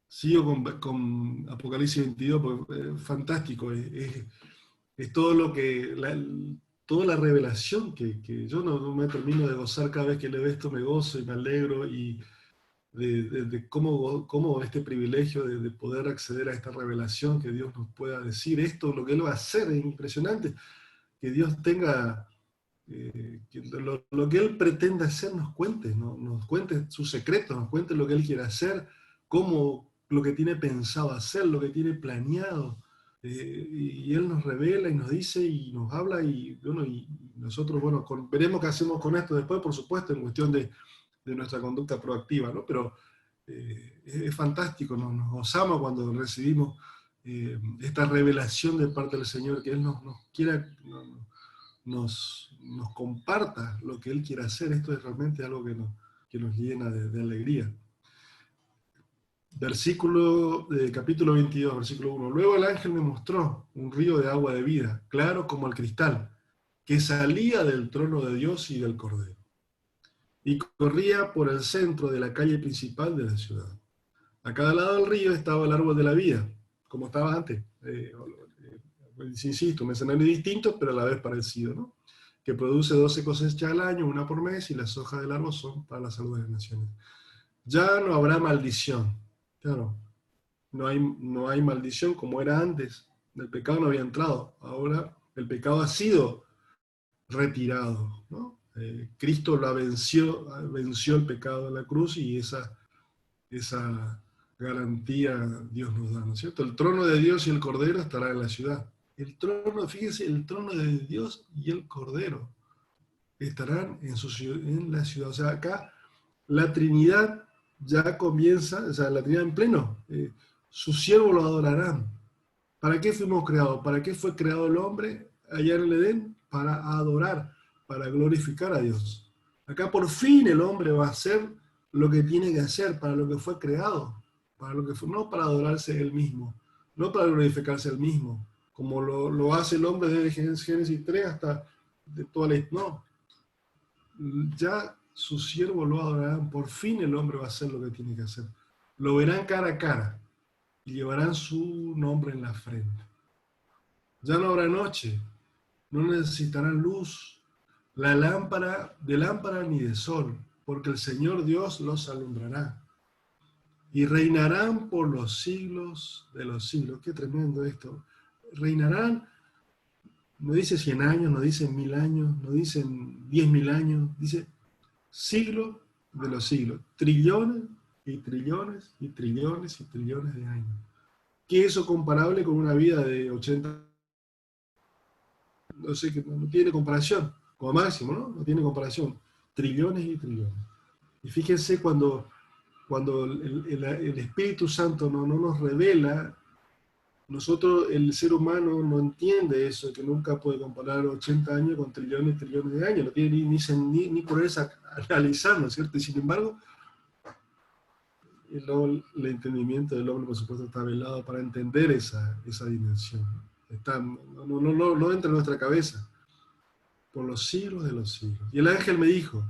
Sigo con Apocalipsis 22, porque es fantástico. Es todo lo que... toda la revelación que yo no me termino de gozar. Cada vez que leo esto me gozo y me alegro, y de cómo este privilegio de poder acceder a esta revelación, que Dios nos pueda decir esto, lo que Él va a hacer, es impresionante, que Dios tenga, que lo que Él pretende hacer nos cuente, nos cuente sus secretos, nos cuente lo que Él quiere hacer, cómo lo que tiene pensado hacer, lo que tiene planeado. Y Él nos revela y nos dice y nos habla, y nosotros, veremos qué hacemos con esto después, por supuesto, en cuestión de nuestra conducta proactiva, ¿no? Pero es fantástico, nos gozamos cuando recibimos esta revelación de parte del Señor, que Él nos comparta lo que Él quiere hacer. Esto es realmente algo que nos llena de alegría. Capítulo 22, versículo 1. Luego el ángel me mostró un río de agua de vida, claro como el cristal, que salía del trono de Dios y del Cordero, y corría por el centro de la calle principal de la ciudad. A cada lado del río estaba el árbol de la vida, como estaba antes. Insisto, un escenario distinto, pero a la vez parecido, ¿no? Que produce 12 cosechas al año, una por mes, y las hojas del árbol son para la salud de las naciones. Ya no habrá maldición. Claro, no hay maldición como era antes. El pecado no había entrado. Ahora el pecado ha sido retirado, ¿no? Cristo venció el pecado en la cruz, y esa garantía Dios nos da, ¿no es cierto? El trono de Dios y el Cordero estará en la ciudad. Fíjense, el trono de Dios y el Cordero estarán en la ciudad. O sea, acá la Trinidad ya comienza, o sea, la Trinidad en pleno. Sus siervos lo adorarán. ¿Para qué fuimos creados? ¿Para qué fue creado el hombre allá en el Edén? Para adorar, para glorificar a Dios. Acá por fin el hombre va a hacer lo que tiene que hacer, para lo que fue creado, no para adorarse él mismo, no para glorificarse él mismo, como lo hace el hombre desde Génesis 3 hasta de toda la... No, ya sus siervos lo adorarán. Por fin el hombre va a hacer lo que tiene que hacer. Lo verán cara a cara y llevarán su nombre en la frente. Ya no habrá noche, no necesitarán luz, de lámpara ni de sol, porque el Señor Dios los alumbrará. Y reinarán por los siglos de los siglos. Qué tremendo esto. Reinarán, no dice 100 años, no dice 1000 años, no dicen 10.000 años, dice siglo de los siglos. Trillones y trillones y trillones y trillones de años. ¿Qué es eso comparable con una vida de 80? No sé, que no tiene comparación. Como máximo, ¿no? No tiene comparación. Trillones y trillones. Y fíjense cuando el Espíritu Santo no nos revela, nosotros, el ser humano, no entiende eso, que nunca puede comparar 80 años con trillones y trillones de años. No tiene ni ponerse a analizar, ¿no es cierto? Y sin embargo, el entendimiento del hombre, por supuesto, está velado para entender esa dimensión. No entra en nuestra cabeza. Por los siglos de los siglos. Y el ángel me dijo,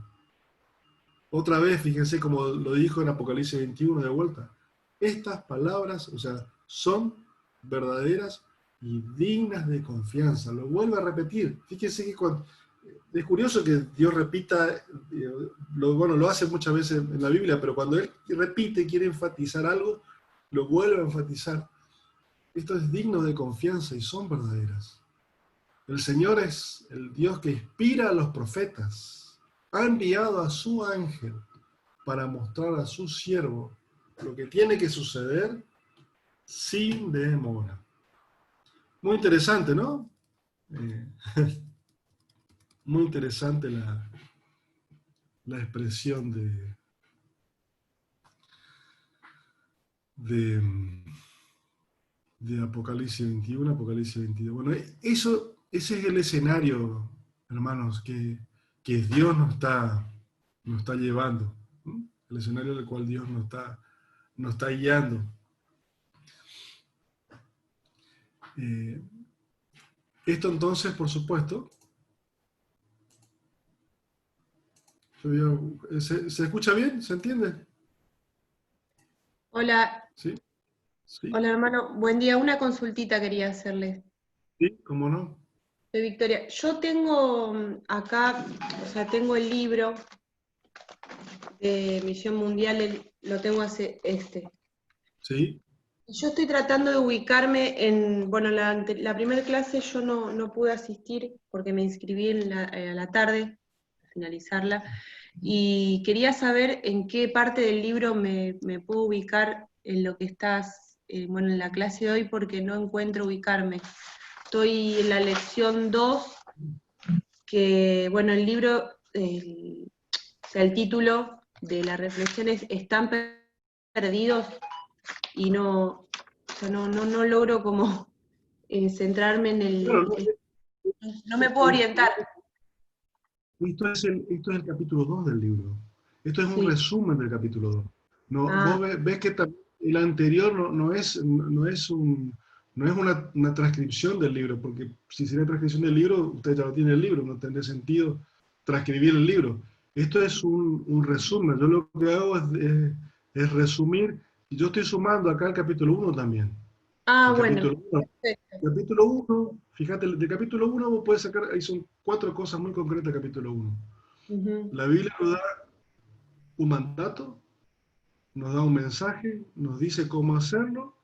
otra vez, fíjense como lo dijo en Apocalipsis 21 de vuelta, estas palabras, o sea, son verdaderas y dignas de confianza. Lo vuelve a repetir. Fíjense que es curioso que Dios repita, lo hace muchas veces en la Biblia, pero cuando Él repite, quiere enfatizar algo, lo vuelve a enfatizar. esto es digno de confianza y son verdaderas. El Señor es el Dios que inspira a los profetas. Ha enviado a su ángel para mostrar a su siervo lo que tiene que suceder sin demora. Muy interesante, ¿no? Eh, muy interesante la expresión de, de Apocalipsis 21, Apocalipsis 22. Bueno, ese es el escenario, hermanos, que Dios nos está llevando, ¿no? El escenario del cual Dios nos está guiando. Eh, Esto entonces, por supuesto, ¿se escucha bien? ¿Se entiende? Hola, ¿Sí? ¿Sí? hola hermano, buen día. Una consultita quería hacerle. ¿Sí? ¿Cómo no? Soy Victoria. Yo tengo acá, o sea, tengo el libro de Misión Mundial, lo tengo hace ¿Sí? Yo estoy tratando de ubicarme en, bueno, la primera clase yo no pude asistir porque me inscribí a la tarde, a finalizarla, y quería saber en qué parte del libro me puedo ubicar en lo que estás, bueno, en la clase de hoy porque no encuentro ubicarme. Estoy en la lección 2, que, bueno, el libro, o sea, el título de la reflexión es ¿Están perdidos? Y no, o sea, no logro como centrarme en Claro, no, no me puedo orientar. esto es el capítulo 2 del libro. Esto es un Sí. resumen del capítulo 2. No, Ah, vos ves que el anterior no es una transcripción del libro, porque si sería transcripción del libro, usted ya lo tiene el libro, no tendría sentido transcribir el libro. Esto es un resumen. Yo lo que hago es resumir, y yo estoy sumando acá el capítulo 1 también. El bueno, capítulo 1. perfecto. Capítulo 1, fíjate, del capítulo 1 vos puedes sacar, ahí son 4 cosas muy concretas del capítulo 1. Ujú. La Biblia nos da un mandato, nos da un mensaje, nos dice cómo hacerlo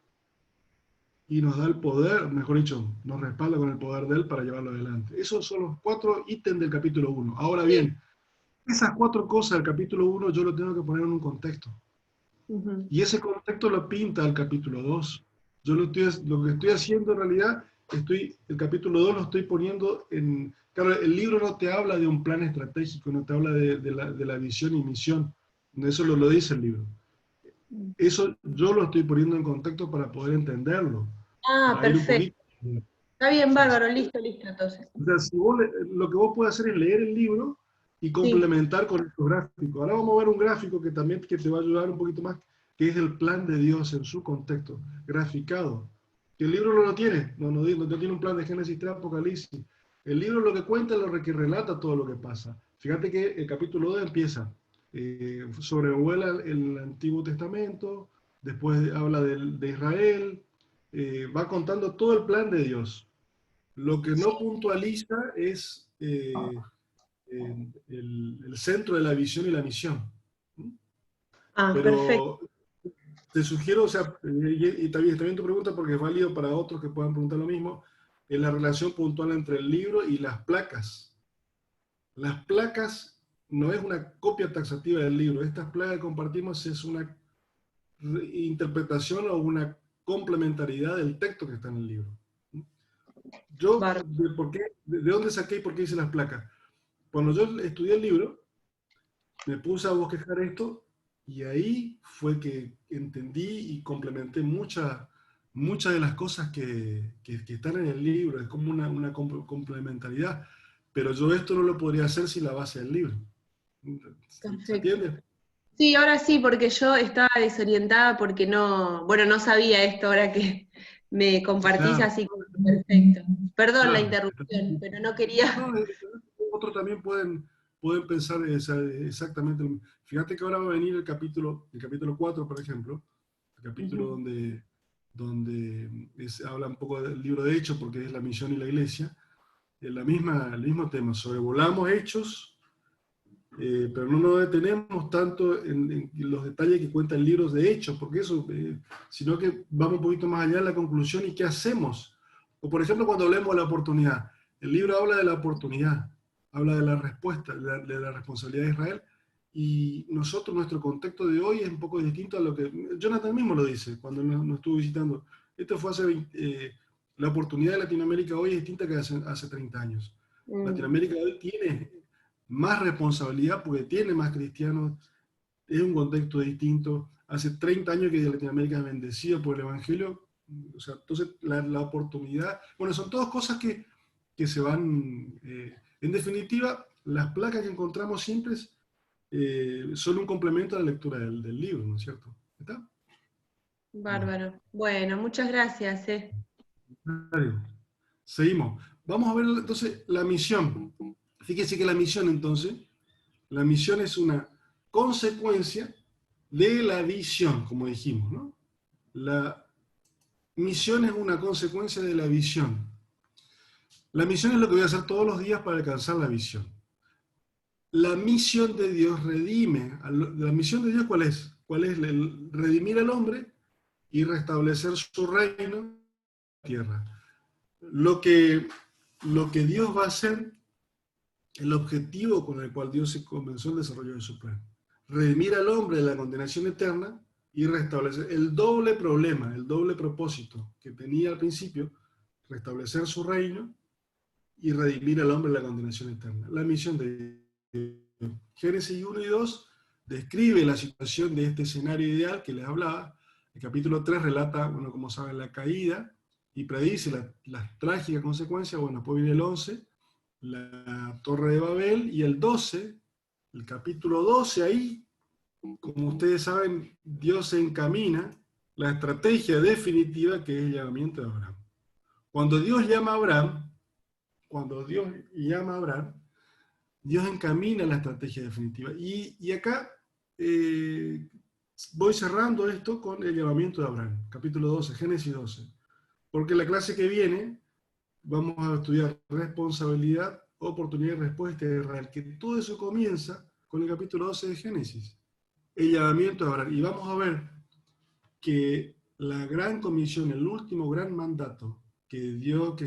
y nos da el poder, mejor dicho, nos respalda con el poder de Él para llevarlo adelante. Esos son los 4 ítems del capítulo 1. Ahora Sí. bien, esas 4 cosas del capítulo 1 yo lo tengo que poner en un contexto. Ujú. Y ese contexto lo pinta el capítulo 2. Lo que estoy haciendo en realidad, el capítulo 2 lo estoy poniendo en... Claro, el libro no te habla de un plan estratégico, no te habla de la visión y misión. Eso lo dice el libro. Eso yo lo estoy poniendo en contexto para poder entenderlo, Ah, para ir un perfecto. poquito. Está bien, Sí, sí. bárbaro, listo, entonces. O sea, si lo que vos puedes hacer es leer el libro y Sí. complementar con estos gráficos. Ahora vamos a ver un gráfico que también que te va a ayudar un poquito más, que es el plan de Dios en su contexto, graficado. Que el libro no lo tiene, no tiene un plan de Génesis 3, Apocalipsis. El libro lo que cuenta es lo que relata todo lo que pasa. Fíjate que el capítulo 2 empieza, sobrevuela el Antiguo Testamento, después habla de Israel, va contando todo el plan de Dios. Lo que no puntualiza es el centro de la visión y la misión. Ah, perfecto. Pero te sugiero, o sea, y también tu pregunta, porque es válido para otros que puedan preguntar lo mismo, en la relación puntual entre el libro y las placas. Las placas no es una copia taxativa del libro. Estas placas que compartimos es una interpretación o una complementariedad del texto que está en el libro. Yo, Bárbaro. ¿de dónde saqué y por qué hice las placas? Cuando yo estudié el libro, me puse a bosquejar esto y ahí fue que entendí y complementé muchas de las cosas que están en el libro. Es como una complementariedad. Pero yo esto no lo podría hacer sin la base del libro. ¿Se Perfecto. entiende? Sí, ahora sí, porque yo estaba desorientada porque bueno, no sabía esto ahora que me compartís, Claro, así que perfecto. Perdón la claro. interrupción, pero no quería. No, otros también pueden pensar exactamente. Fíjate que ahora va a venir el capítulo 4, por ejemplo, el capítulo Ujú. donde habla un poco del libro de Hechos, porque es la misión y la iglesia, es el mismo tema, sobrevolamos Hechos, pero no nos detenemos tanto en los detalles que cuentan libros de hechos, porque eso, sino que vamos un poquito más allá de la conclusión y qué hacemos. O por ejemplo, cuando hablemos de la oportunidad, el libro habla de la oportunidad, habla de la respuesta, de la responsabilidad de Israel, y nosotros, nuestro contexto de hoy es un poco distinto a lo que Jonathan mismo lo dice cuando nos estuvo visitando. Esto fue la oportunidad de Latinoamérica hoy es distinta que hace 30 años. Latinoamérica hoy tiene más responsabilidad porque tiene más cristianos, es un contexto distinto. Hace 30 años que Latinoamérica es bendecida por el Evangelio, o sea, entonces la oportunidad, bueno, son todas cosas que se van, en definitiva, las placas que encontramos siempre son un complemento a la lectura del libro, ¿no es cierto? ¿Está? Bárbaro. Bueno, muchas gracias. Seguimos. Vamos a ver entonces la misión. Fíjese que la misión entonces, la misión es una consecuencia de la visión, como dijimos, ¿no? La misión es una consecuencia de la visión. La misión es lo que voy a hacer todos los días para alcanzar la visión. La misión de Dios redime. ¿La misión de Dios cuál es? ¿Cuál es? Redimir al hombre y restablecer su reino en la tierra. Lo que Dios va a hacer, el objetivo con el cual Dios se comenzó el desarrollo de su plan. Redimir al hombre de la condenación eterna y restablecer el doble problema, el doble propósito que tenía al principio, restablecer su reino y redimir al hombre de la condenación eterna. La misión de Génesis 1 y 2 describe la situación de este escenario ideal que les hablaba. El capítulo 3 relata, bueno, como saben, la caída y predice las trágicas consecuencias. Bueno, después viene el 11, la Torre de Babel, y el 12, el capítulo 12, ahí, como ustedes saben, Dios encamina la estrategia definitiva que es el llamamiento de Abraham. Cuando Dios llama a Abraham, Dios encamina la estrategia definitiva. Y acá voy cerrando esto con el llamamiento de Abraham, capítulo 12, Génesis 12. Porque la clase que viene vamos a estudiar responsabilidad, oportunidad y respuesta de Israel, que todo eso comienza con el capítulo 12 de Génesis, el llamamiento de Abraham. Y vamos a ver que la gran comisión, el último gran mandato que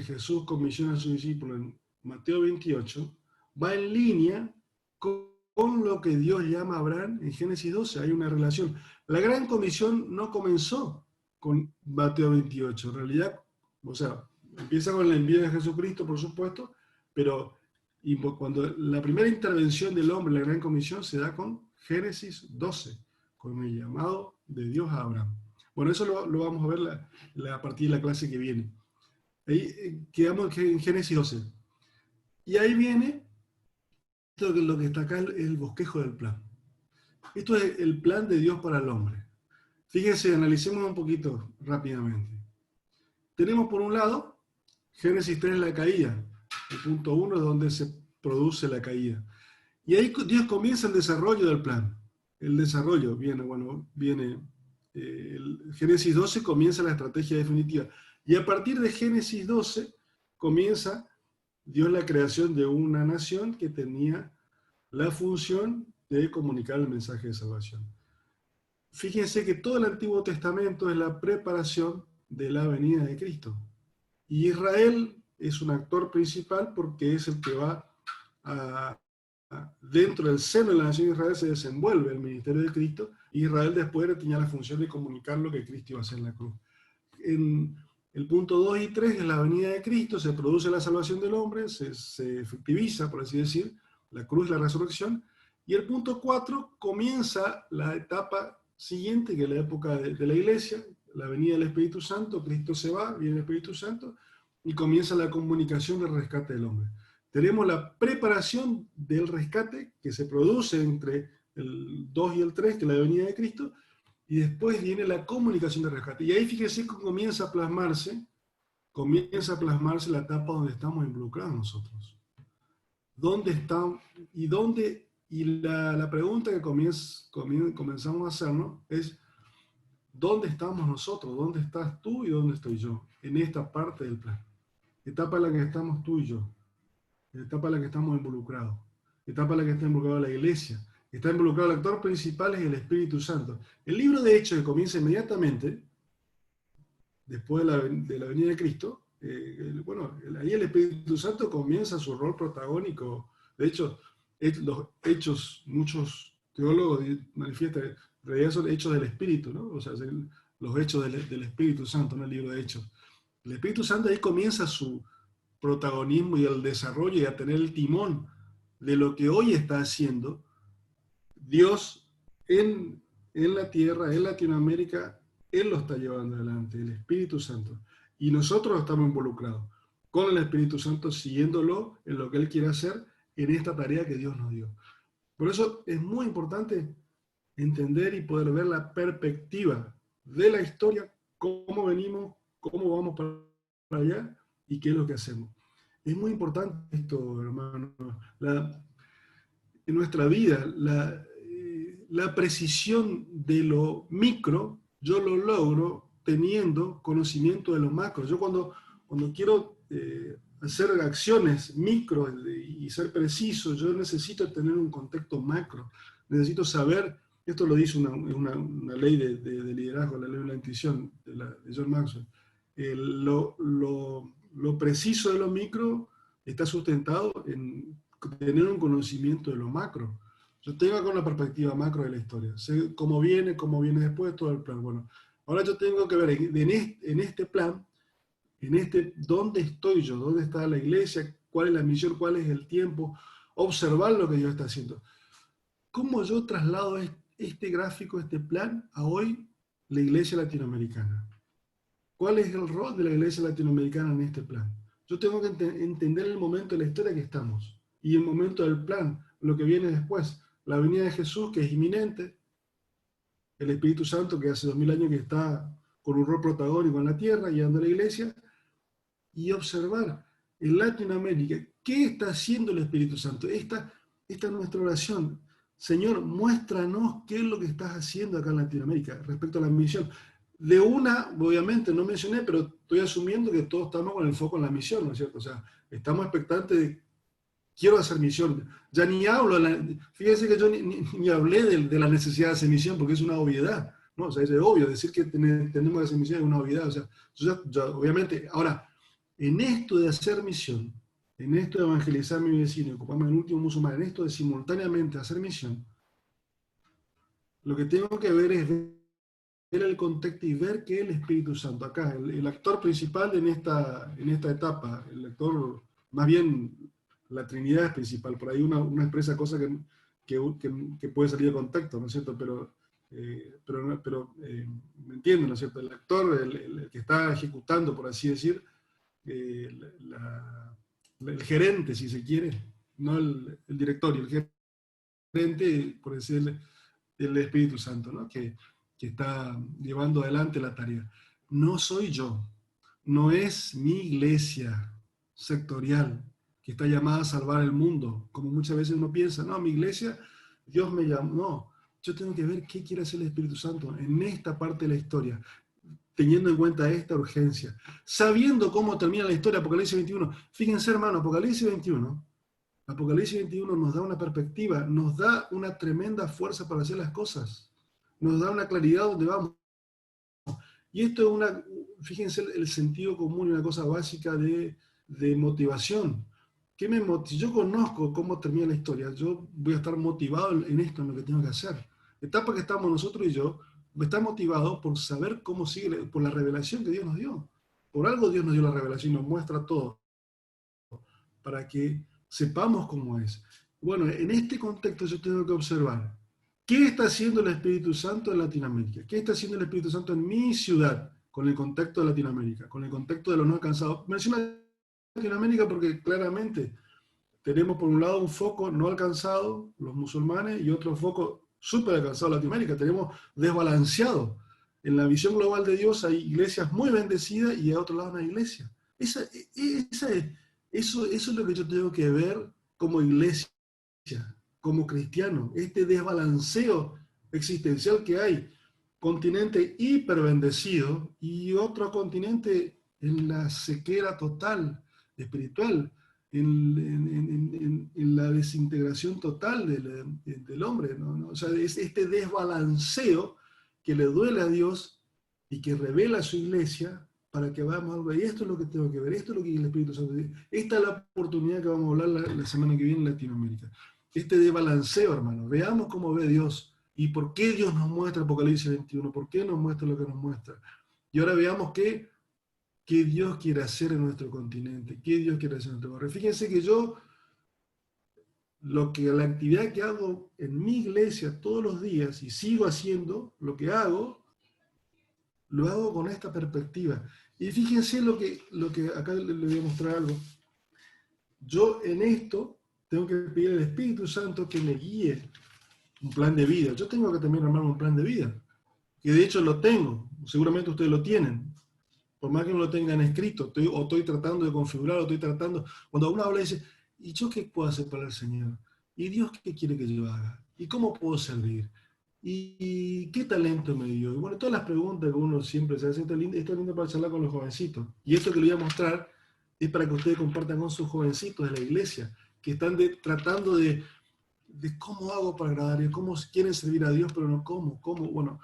Jesús comisiona a sus discípulos en Mateo 28, va en línea con lo que Dios llama a Abraham en Génesis 12. Hay una relación. La gran comisión no comenzó con Mateo 28, en realidad, o sea, empieza con el envío de Jesucristo, por supuesto, pero cuando la primera intervención del hombre en la gran comisión se da con Génesis 12, con el llamado de Dios a Abraham. Bueno, eso lo vamos a ver a partir de la clase que viene. Ahí quedamos en Génesis 12. Y ahí viene lo que está acá, el bosquejo del plan. Esto es el plan de Dios para el hombre. Fíjense, analicemos un poquito rápidamente. Tenemos por un lado Génesis 3, la caída. El punto 1 es donde se produce la caída. Y ahí Dios comienza el desarrollo del plan. El desarrollo viene Génesis 12 comienza la estrategia definitiva. Y a partir de Génesis 12 comienza Dios la creación de una nación que tenía la función de comunicar el mensaje de salvación. Fíjense que todo el Antiguo Testamento es la preparación de la venida de Cristo. Y Israel es un actor principal porque es el que va dentro del seno de la nación de Israel se desenvuelve el ministerio de Cristo, y Israel después tenía la función de comunicar lo que Cristo iba a hacer en la cruz. En el punto 2 y 3 es la venida de Cristo, se produce la salvación del hombre, se efectiviza, por así decir, la cruz, la resurrección, y el punto 4 comienza la etapa siguiente, que es la época de la iglesia, la venida del Espíritu Santo, Cristo se va, viene el Espíritu Santo, y comienza la comunicación del rescate del hombre. Tenemos la preparación del rescate que se produce entre el 2 y el 3, que es la venida de Cristo, y después viene la comunicación del rescate. Y ahí fíjense que comienza a plasmarse la etapa donde estamos involucrados nosotros. ¿Dónde estamos? Y la pregunta que comenzamos a hacernos es, ¿dónde estamos nosotros? ¿Dónde estás tú y dónde estoy yo? En esta parte del plan. Etapa en la que estamos tú y yo. La etapa en la que estamos involucrados. etapa en la que está involucrada la iglesia. Está involucrado el actor principal, es el Espíritu Santo. El libro de Hechos, que comienza inmediatamente, después de la venida de Cristo, ahí el Espíritu Santo comienza su rol protagónico. De hecho, los hechos, muchos teólogos manifiestan, en realidad son hechos del Espíritu, ¿no? O sea, los hechos del Espíritu Santo, no el libro de Hechos. El Espíritu Santo ahí comienza su protagonismo y el desarrollo y a tener el timón de lo que hoy está haciendo Dios en la tierra, en Latinoamérica. Él lo está llevando adelante, el Espíritu Santo. Y nosotros estamos involucrados con el Espíritu Santo, siguiéndolo en lo que Él quiere hacer en esta tarea que Dios nos dio. Por eso es muy importante entender y poder ver la perspectiva de la historia, cómo venimos, cómo vamos para allá y qué es lo que hacemos. Es muy importante esto, hermano. En nuestra vida, la precisión de lo micro, yo lo logro teniendo conocimiento de lo macro. Yo cuando quiero hacer acciones micro y ser preciso, yo necesito tener un contexto macro. Necesito saber, esto lo dice una ley de liderazgo, la ley de la intuición de John Maxwell. Lo preciso de lo micro está sustentado en tener un conocimiento de lo macro. Yo tengo acá una perspectiva macro de la historia. Sé cómo viene después, todo el plan. Bueno, ahora yo tengo que ver en este plan, dónde estoy yo, dónde está la iglesia, cuál es la misión, cuál es el tiempo, observar lo que Dios está haciendo. ¿Cómo yo traslado este gráfico, este plan, a hoy la iglesia latinoamericana? ¿Cuál es el rol de la iglesia latinoamericana en este plan? Yo tengo que entender el momento de la historia que estamos y el momento del plan, lo que viene después. La venida de Jesús, que es inminente, el Espíritu Santo, que hace 2000 años que está con un rol protagónico en la tierra, guiando a la iglesia, y observar en Latinoamérica qué está haciendo el Espíritu Santo. Esta es nuestra oración. Señor, muéstranos qué es lo que estás haciendo acá en Latinoamérica respecto a la misión. De una, obviamente, no mencioné, pero estoy asumiendo que todos estamos con el foco en la misión, ¿no es cierto? O sea, estamos expectantes de, quiero hacer misión. Ya ni hablo, fíjense que yo ni hablé de la necesidad de hacer misión, porque es una obviedad, ¿no? O sea, es obvio, decir que tenemos que hacer misión es una obviedad. O sea, obviamente, ahora, en esto de hacer misión, en esto de evangelizar a mi vecino, ocuparme del último musulmán, en esto de simultáneamente hacer misión, lo que tengo que ver es ver el contexto y ver que el Espíritu Santo, acá, el actor principal en esta etapa, el actor, más bien la Trinidad es principal, por ahí una expresa cosa que puede salir de contexto, ¿no es cierto? Pero me entienden, ¿no es cierto? El actor, el que está ejecutando, por así decir, el gerente, si se quiere, no el directorio, el gerente, por decirle, el Espíritu Santo, ¿no? Que está llevando adelante la tarea. No soy yo, no es mi iglesia sectorial que está llamada a salvar el mundo, como muchas veces uno piensa, no, mi iglesia, Dios me llamó, no, yo tengo que ver qué quiere hacer el Espíritu Santo en esta parte de la historia, teniendo en cuenta esta urgencia, sabiendo cómo termina la historia, Apocalipsis 21. Fíjense, hermano, Apocalipsis 21 nos da una perspectiva, nos da una tremenda fuerza para hacer las cosas, nos da una claridad donde vamos. Y esto es fíjense el sentido común y una cosa básica de motivación. Si yo conozco cómo termina la historia, yo voy a estar motivado en esto, en lo que tengo que hacer. La etapa que estamos nosotros y yo, está motivado por saber cómo sigue, por la revelación que Dios nos dio. Por algo Dios nos dio la revelación y nos muestra todo, para que sepamos cómo es. Bueno, en este contexto yo tengo que observar, ¿qué está haciendo el Espíritu Santo en Latinoamérica? ¿Qué está haciendo el Espíritu Santo en mi ciudad, con el contexto de Latinoamérica, con el contexto de los no alcanzados? Menciono Latinoamérica porque claramente tenemos por un lado un foco no alcanzado, los musulmanes, y otro foco súper alcanzado, Latinoamérica. Tenemos desbalanceado. En la visión global de Dios hay iglesias muy bendecidas y a otro lado una iglesia. Eso es lo que yo tengo que ver como iglesia, como cristiano, este desbalanceo existencial que hay. Continente hiper bendecido y otro continente en la sequera total espiritual, en la desintegración total del hombre, ¿no? O sea, es este desbalanceo que le duele a Dios y que revela a su iglesia para que vamos a ver, y esto es lo que tengo que ver, esto es lo que el Espíritu Santo dice. Esta es la oportunidad que vamos a hablar la semana que viene en Latinoamérica. Este desbalanceo, hermano, veamos cómo ve Dios y por qué Dios nos muestra Apocalipsis 21, por qué nos muestra lo que nos muestra. Y ahora veamos qué Dios quiere hacer en nuestro continente, qué Dios quiere hacer en nuestro barrio. Fíjense que yo, la actividad que hago en mi iglesia todos los días, y sigo haciendo lo que hago, lo hago con esta perspectiva. Y fíjense lo que acá le voy a mostrar algo. Yo en esto tengo que pedir al Espíritu Santo que me guíe un plan de vida. Yo tengo que también armar un plan de vida, que de hecho lo tengo, seguramente ustedes lo tienen. Por más que no lo tengan escrito, estoy tratando de configurar, cuando uno habla y dice, ¿y yo qué puedo hacer para el Señor? ¿Y Dios qué quiere que yo haga? ¿Y cómo puedo servir? ¿Y qué talento me dio? Y bueno, todas las preguntas que uno siempre se hace, esto es lindo para charlar con los jovencitos. Y esto que le voy a mostrar es para que ustedes compartan con sus jovencitos de la iglesia, que están tratando de cómo hago para agradar a Dios, cómo quieren servir a Dios, pero no cómo. Bueno,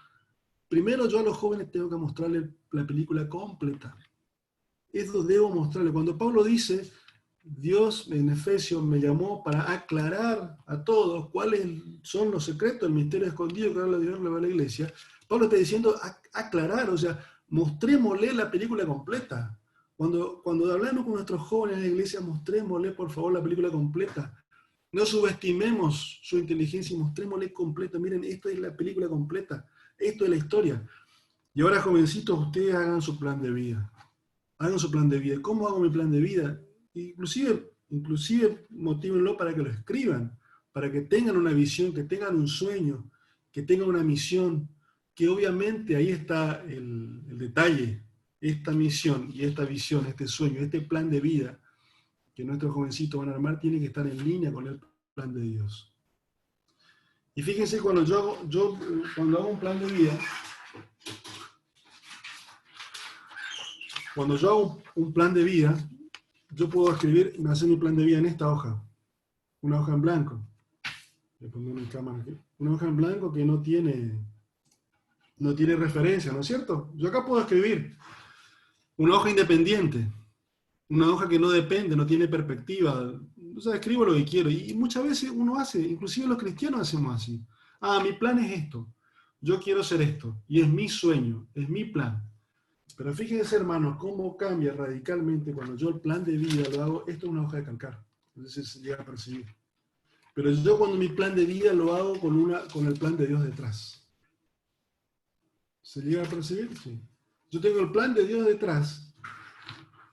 primero yo a los jóvenes tengo que mostrarles la película completa. Eso debo mostrarles. Cuando Pablo dice, Dios en Efesios me llamó para aclarar a todos cuáles son los secretos del misterio escondido que ahora Dios le va a la iglesia, Pablo está diciendo aclarar, o sea, mostrémosle la película completa. Cuando hablamos con nuestros jóvenes en la iglesia, mostrémosle por favor la película completa. No subestimemos su inteligencia y mostrémosle completa. Miren, esto es la película completa. Esto es la historia. Y ahora, jovencitos, ustedes hagan su plan de vida. Hagan su plan de vida. ¿Cómo hago mi plan de vida? Inclusive motívenlo para que lo escriban, para que tengan una visión, que tengan un sueño, que tengan una misión, que obviamente ahí está el detalle. Esta misión y esta visión, este sueño, este plan de vida que nuestros jovencitos van a armar tiene que estar en línea con el plan de Dios. Y fíjense, cuando hago un plan de vida, cuando yo hago un plan de vida, yo puedo escribir, hacer mi plan de vida en esta hoja, una hoja en blanco. Voy a poner mi cámara aquí. Una hoja en blanco que no tiene referencia, ¿no es cierto? Yo acá puedo escribir una hoja independiente, una hoja que no depende, no tiene perspectiva. O sea, escribo lo que quiero. Y muchas veces uno hace, inclusive los cristianos hacemos así. Mi plan es esto. Yo quiero hacer esto. Y es mi sueño, es mi plan. Pero fíjense, hermanos, cómo cambia radicalmente cuando yo el plan de vida lo hago. Esto es una hoja de calcar. Entonces se llega a percibir. Pero yo cuando mi plan de vida lo hago con el plan de Dios detrás. ¿Se llega a percibir? Sí. Yo tengo el plan de Dios detrás.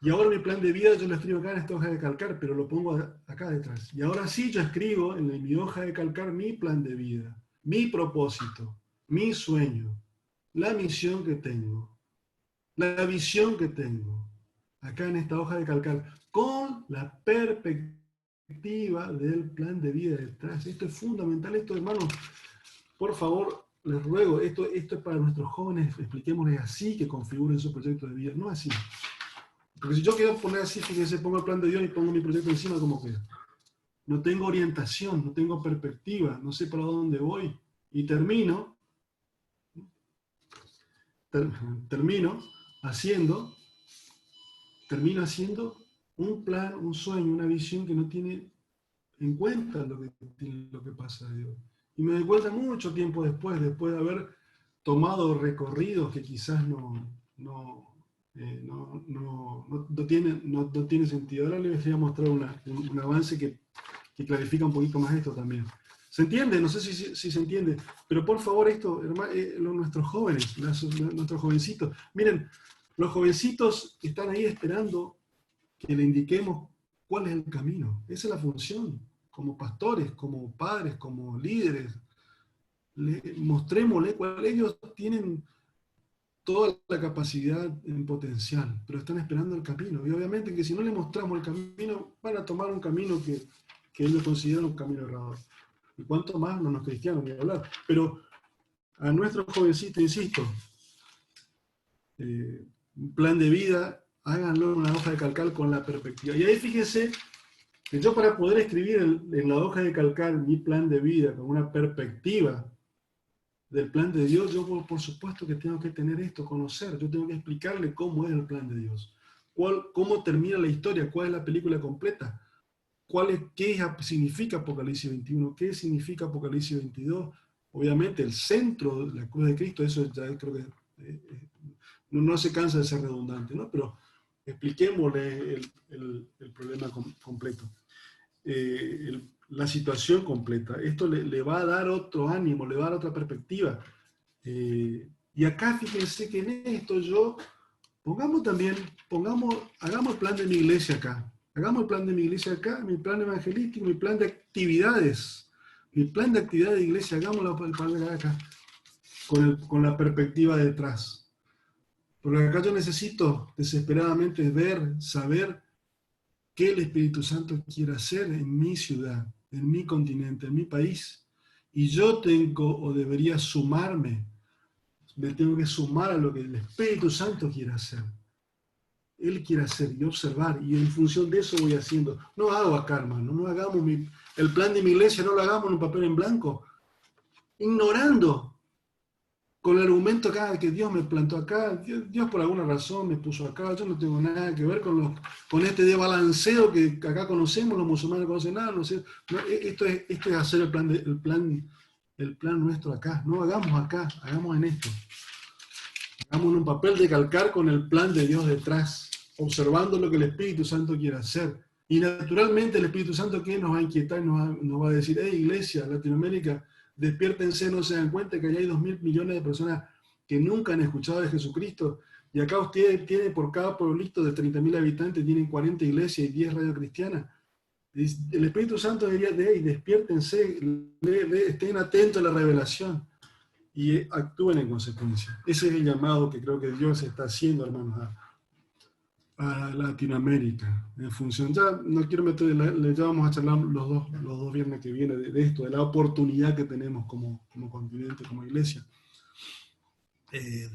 Y ahora mi plan de vida yo lo escribo acá en esta hoja de calcar, pero lo pongo acá detrás. Y ahora sí yo escribo en mi hoja de calcar mi plan de vida, mi propósito, mi sueño, la misión que tengo, la visión que tengo, acá en esta hoja de calcar, con la perspectiva del plan de vida detrás. Esto es fundamental, esto, hermanos, por favor, les ruego, esto es para nuestros jóvenes, expliquémosles así que configuren su proyecto de vida, no así. Porque si yo quiero poner así, fíjense, pongo el plan de Dios y pongo mi proyecto encima, ¿cómo queda? No tengo orientación, no tengo perspectiva, no sé para dónde voy. Y termino haciendo un plan, un sueño, una visión que no tiene en cuenta lo que pasa a Dios. Y me doy cuenta mucho tiempo después de haber tomado recorridos que quizás no tiene sentido. Ahora les voy a mostrar un avance que clarifica un poquito más esto también. ¿Se entiende? No sé si se entiende, pero por favor esto, nuestros jóvenes, nuestros jovencitos, miren, los jovencitos están ahí esperando que le indiquemos cuál es el camino. Esa es la función, como pastores, como padres, como líderes. Mostrémosle cuál ellos tienen toda la capacidad en potencial, pero están esperando el camino. Y obviamente que si no les mostramos el camino, van a tomar un camino que ellos consideran un camino errado. Y cuánto más no nos cristianos ni hablar. Pero a nuestros jovencitos, insisto, un plan de vida, háganlo en una hoja de calcar con la perspectiva. Y ahí fíjense que yo para poder escribir en la hoja de calcar mi plan de vida con una perspectiva del plan de Dios, yo por supuesto que tengo que tener esto, conocer, yo tengo que explicarle cómo es el plan de Dios, cómo termina la historia, cuál es la película completa, qué significa Apocalipsis 21, qué significa Apocalipsis 22, obviamente el centro de la cruz de Cristo, eso ya creo que no se cansa de ser redundante, ¿no? Pero expliquémosle el problema completo. La situación completa. Esto le va a dar otro ánimo, le va a dar otra perspectiva. Y acá fíjense que en esto hagamos el plan de mi iglesia acá. Hagamos el plan de mi iglesia acá, mi plan evangelístico, mi plan de actividades. Mi plan de actividades de iglesia, hagámoslo el plan de acá, con la perspectiva detrás. Porque acá yo necesito desesperadamente ver, saber qué el Espíritu Santo quiere hacer en mi ciudad, en mi continente, en mi país. Y yo tengo o debería sumarme, me tengo que sumar a lo que el Espíritu Santo quiere hacer. Él quiere hacer y observar, y en función de eso voy haciendo. No hago acá, hermano, no hagamos el plan de mi iglesia, no lo hagamos en un papel en blanco, ignorando, con el argumento acá que Dios me plantó acá, Dios por alguna razón me puso acá, yo no tengo nada que ver con este desbalanceo que acá conocemos, los musulmanes no conocen nada, no sé, esto es hacer el plan nuestro acá, no hagamos acá, hagamos en esto. Hagamos un papel de calcar con el plan de Dios detrás, observando lo que el Espíritu Santo quiere hacer. Y naturalmente el Espíritu Santo que nos va a inquietar y nos va a decir, hey iglesia, Latinoamérica, despiértense, no se dan cuenta que allá hay 2.000 millones de personas que nunca han escuchado de Jesucristo. Y acá ustedes tienen por cada pueblito de 30.000 habitantes, tienen 40 iglesias y 10 radios cristianas. El Espíritu Santo diría, hey, despiértense, estén atentos a la revelación y actúen en consecuencia. Ese es el llamado que creo que Dios está haciendo, hermanos, a Latinoamérica, en función. Ya no quiero ya vamos a charlar los dos viernes que vienen de esto, de la oportunidad que tenemos como continente, como iglesia.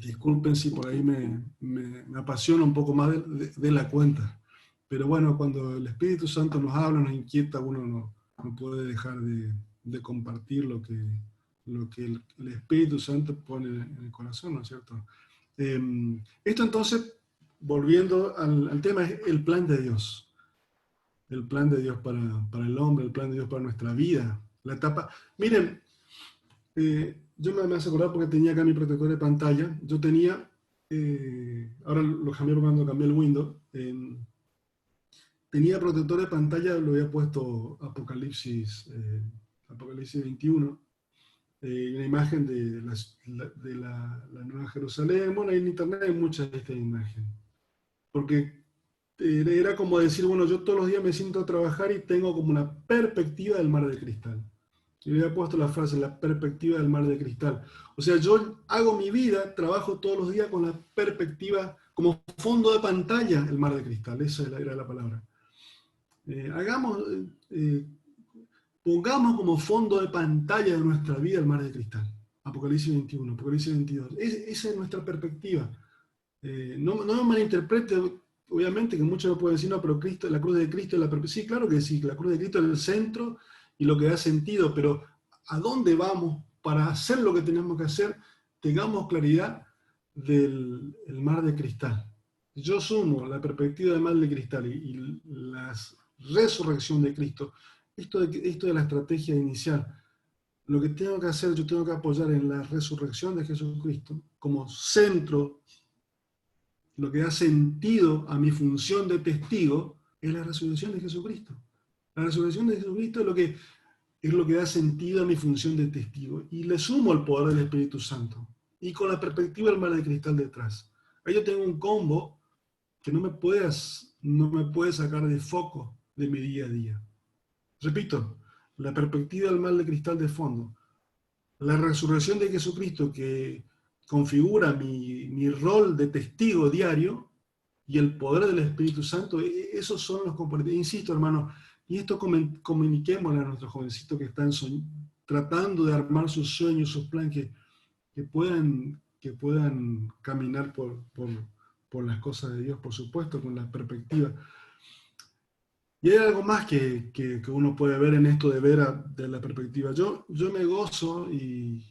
Disculpen si por ahí me apasiona un poco más de la cuenta, pero bueno, cuando el Espíritu Santo nos habla, nos inquieta, uno no puede dejar de compartir lo que el Espíritu Santo pone en el corazón, ¿no es cierto? Esto entonces, volviendo al tema, es el plan de Dios. El plan de Dios para el hombre, el plan de Dios para nuestra vida. La etapa. Miren, yo me hace acordar porque tenía acá mi protector de pantalla. Yo tenía, ahora lo cambié cuando cambié el Windows. Tenía protector de pantalla, lo había puesto Apocalipsis 21. Una imagen de la Nueva Jerusalén. Bueno, en internet hay muchas de estas imágenes. Porque era como decir, bueno, yo todos los días me siento a trabajar y tengo como una perspectiva del mar de cristal. Yo le había puesto la frase, la perspectiva del mar de cristal. O sea, yo hago mi vida, trabajo todos los días con la perspectiva, como fondo de pantalla, el mar de cristal. Esa era la palabra. Pongamos como fondo de pantalla de nuestra vida el mar de cristal. Apocalipsis 21, Apocalipsis 22. Esa es nuestra perspectiva. No me malinterprete, obviamente que muchos me pueden decir, no, pero Cristo, la cruz de Cristo es la perspectiva. Sí, claro que sí, la cruz de Cristo es el centro y lo que da sentido, pero ¿a dónde vamos para hacer lo que tenemos que hacer? Tengamos claridad del mar de cristal. Yo sumo la perspectiva del mar de cristal y la resurrección de Cristo. Esto de la estrategia inicial, lo que tengo que hacer, yo tengo que apoyar en la resurrección de Jesucristo como centro. Lo que da sentido a mi función de testigo es la resurrección de Jesucristo. La resurrección de Jesucristo es lo que da sentido a mi función de testigo. Y le sumo el poder del Espíritu Santo. Y con la perspectiva del mar de cristal detrás. Ahí yo tengo un combo que no me puede sacar de foco de mi día a día. Repito, la perspectiva del mar de cristal de fondo. La resurrección de Jesucristo que configura mi rol de testigo diario y el poder del Espíritu Santo, esos son los componentes. Insisto, hermano, y esto comuniquémosle a nuestros jovencitos que están tratando de armar sus sueños, sus planes, que puedan caminar por las cosas de Dios, por supuesto, con la perspectiva. Y hay algo más que uno puede ver en esto de ver de la perspectiva. Yo me gozo y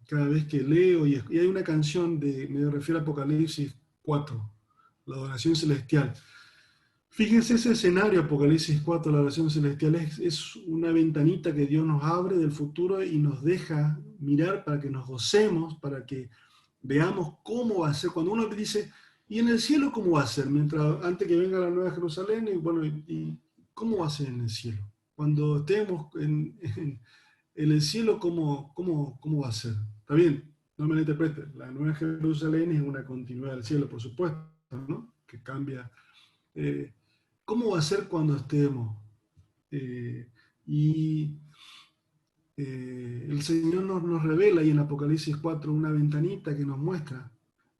cada vez que leo, y hay una canción, me refiero a Apocalipsis 4, la adoración celestial. Fíjense ese escenario, Apocalipsis 4, la oración celestial, es una ventanita que Dios nos abre del futuro y nos deja mirar para que nos gocemos, para que veamos cómo va a ser. Cuando uno dice, ¿y en el cielo cómo va a ser? Antes que venga la Nueva Jerusalén, y bueno, ¿y cómo va a ser en el cielo? Cuando estemos en el cielo, ¿cómo va a ser? Está bien, no me lo interprete. La Nueva Jerusalén es una continuidad del cielo, por supuesto, ¿no? Que cambia. ¿Cómo va a ser cuando estemos? Y el Señor nos revela ahí en Apocalipsis 4 una ventanita que nos muestra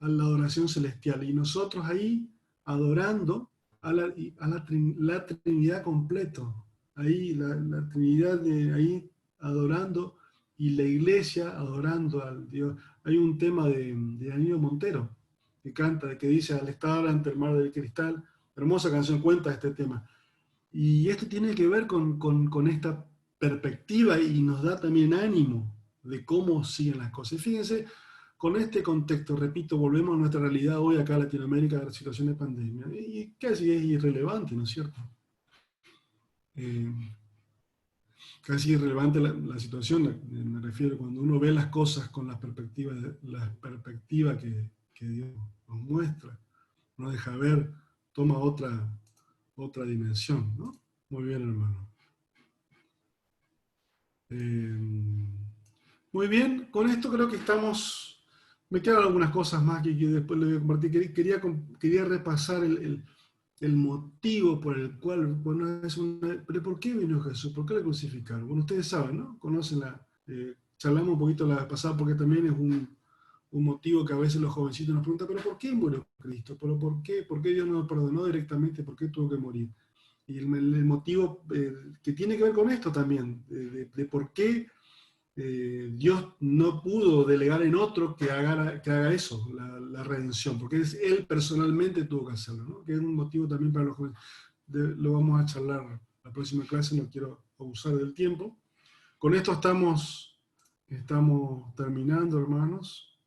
a la adoración celestial. Y nosotros ahí adorando la Trinidad completo. Ahí la Trinidad ahí adorando y la iglesia adorando al Dios. Hay un tema de Danilo Montero que canta, que dice, al estar ante el mar del cristal. Hermosa canción, cuenta este tema. Y esto tiene que ver con esta perspectiva y nos da también ánimo de cómo siguen las cosas. Y fíjense, con este contexto, repito, volvemos a nuestra realidad hoy acá en Latinoamérica de la situación de pandemia. Y casi es irrelevante, ¿no es cierto? Casi irrelevante la situación, me refiero, cuando uno ve las cosas con la perspectiva que Dios nos muestra, nos deja ver, toma otra dimensión, ¿no? Muy bien, hermano. Muy bien, con esto creo que estamos. Me quedan algunas cosas más que después le voy a compartir. Quería repasar el motivo por el cual, bueno, pero ¿por qué vino Jesús? ¿Por qué le crucificaron? Bueno, ustedes saben, ¿no? Conocen charlamos un poquito la vez pasada porque también es un motivo que a veces los jovencitos nos preguntan, ¿pero por qué murió Cristo? ¿Pero por qué? ¿Por qué Dios no lo perdonó directamente? ¿Por qué tuvo que morir? Y el motivo que tiene que ver con esto también, de por qué Dios no pudo delegar en otro que haga eso, la redención, porque Él personalmente tuvo que hacerlo, ¿no? Que es un motivo también para los jóvenes. Lo vamos a charlar la próxima clase, no quiero abusar del tiempo. Con esto estamos terminando, hermanos.